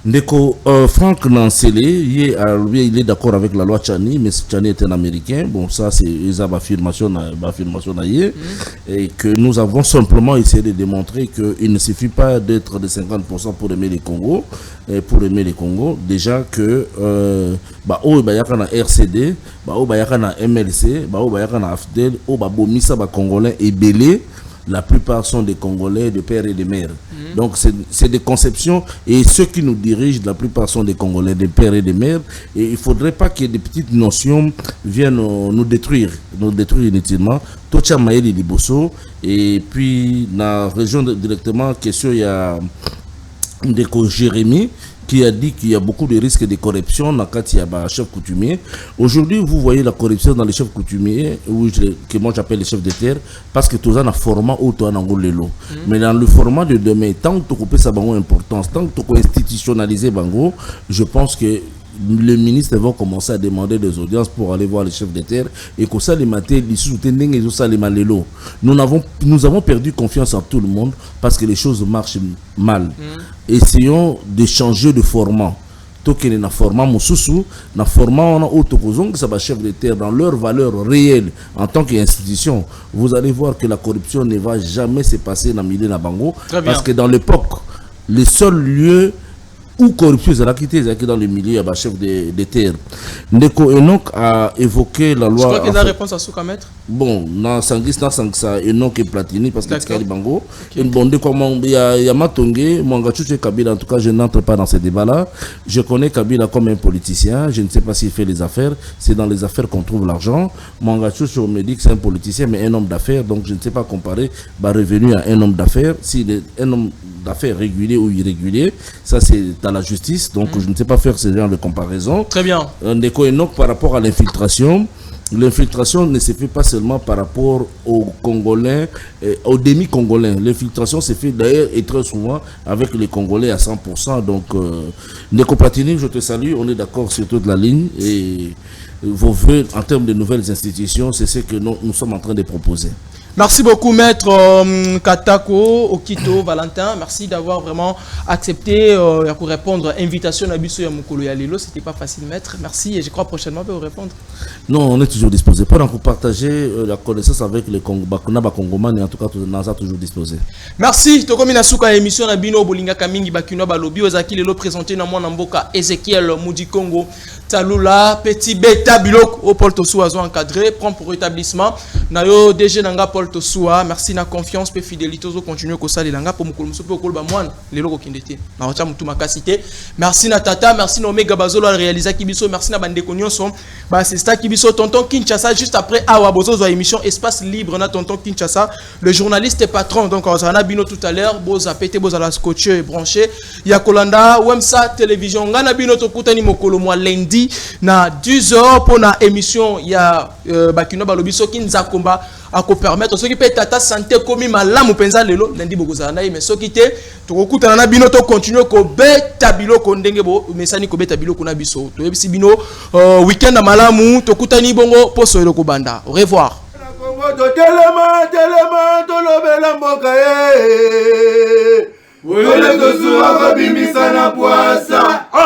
Ndeko Franck Nancélé, il est d'accord avec la loi Tchani, mais Tchani est un Américain. Bon, ça c'est une affirmation et que nous avons simplement essayé de démontrer qu'il ne suffit pas d'être de 50% pour aimer les Congo. Pour aimer les Congo, déjà que il y a un RCD, il y a un MLC, il y a un AFDEL, il y a un Congolais et Belé. La plupart sont des Congolais de père et de mère. Donc c'est des conceptions et ceux qui nous dirigent, la plupart sont des Congolais de père et de mère. Et il ne faudrait pas que des petites notions viennent nous détruire inutilement. Tocha Maëli Liboso et puis dans la région directement, question il y a Ndeko Jérémy qui a dit qu'il y a beaucoup de risques de corruption dans le cas de chef coutumier. Aujourd'hui, vous voyez la corruption dans les chefs coutumiers, que moi j'appelle les chefs de terre, parce que tout ça a format ou tout ça lelo. Mais dans le format de demain, tant que tu coupes sa bango importance, tant que tu institutionnaliser bango, je pense que le ministre va commencer à demander des audiences pour aller voir les chefs de terre et que ça les mater nous avons perdu confiance en tout le monde parce que les choses marchent mal. Essayons de changer de format. Tokene na format mususu na format on a autokozong ça va chef de terre dans leur valeur réelle en tant qu'institution. Vous allez voir que la corruption ne va jamais se passer dans Milé na Bango parce que dans l'époque les seuls lieux où corruption est quitté dans le milieu à chef de terre. Ndeko Enoch a évoqué la loi. Je crois qu'il a réponse à Souka Maître. Bon, dans Sangis, dans Sangsa, Enoch et Platini, parce que c'est Bango. Et bon, il y a Matongé, Mwangachuche Kabila, en tout cas, je n'entre pas dans ces débats-là. Je connais Kabila comme un politicien, je ne sais pas s'il fait les affaires, c'est dans les affaires qu'on trouve l'argent. Mwangachuche, on me dit que c'est un politicien, mais un homme d'affaires, donc je ne sais pas comparer revenu à un homme d'affaires. S'il est un homme d'affaires régulier ou irrégulier, ça c'est dans la justice, donc je ne sais pas faire ce genre de comparaison. Très bien. Ndeko Enoch par rapport à l'infiltration, l'infiltration ne se fait pas seulement par rapport aux Congolais, aux demi-Congolais. L'infiltration se fait d'ailleurs et très souvent avec les Congolais à 100%. Donc, Ndeko Platini, je te salue, on est d'accord sur toute la ligne et vos vœux en termes de nouvelles institutions, c'est ce que nous sommes en train de proposer. Merci beaucoup, maître Katako, Okito, Valentin. Merci d'avoir vraiment accepté pour répondre à l'invitation à Bisso Yamukolo Yalelo. C'était pas facile, maître. Merci et je crois prochainement vous répondre. Non, on est toujours disposé. Pour partager la connaissance avec les Congomans et en tout cas, on est toujours disposé. Merci. Tokomi Nasuka émission na Bino Bolinga Kamingi Bakino Balobi Ozaki Lelo présenté dans mon Mboka Ezekiel Moudi Congo Talula Petit Beta Bilok au Paul Tossou Azo encadré prend pour établissement Nayo DG Nanga Paul Tossou. Merci na confiance pe fidélité au continuer ko sali langa pour mukolo muso pe ko ba mwana lelo ko kindete na wacha mutu makasité. Merci na tata, merci na Omega Bazolo a réalisé Kibiso, merci na bande konyoso ba c'est ça Kibiso tonton Kinshasa juste après Awa Bozo émission espace libre na tonton Kinshasa le journaliste et patron donc on a bino tout à l'heure boza pété boza la scotché et branché ya Kolanda Wemsa télévision ngana bino to kutani mokolo moi lundi na 10h pour na émission ya Bakino Balobiso Kinza Komba à ko permettre ceux qui peut tata santé comme malamu penza lelo lundi bokozana mais ceux qui te to kokutana na bino to continuer ko beta biloko ndenge bo mesani ko beta biloko na biso to yebisi bino weekend na malamu to kutani bongo poso eloko banda. Au revoir. Telema tolobela mboka ye. Wele kosuwa kabimisa na poasa.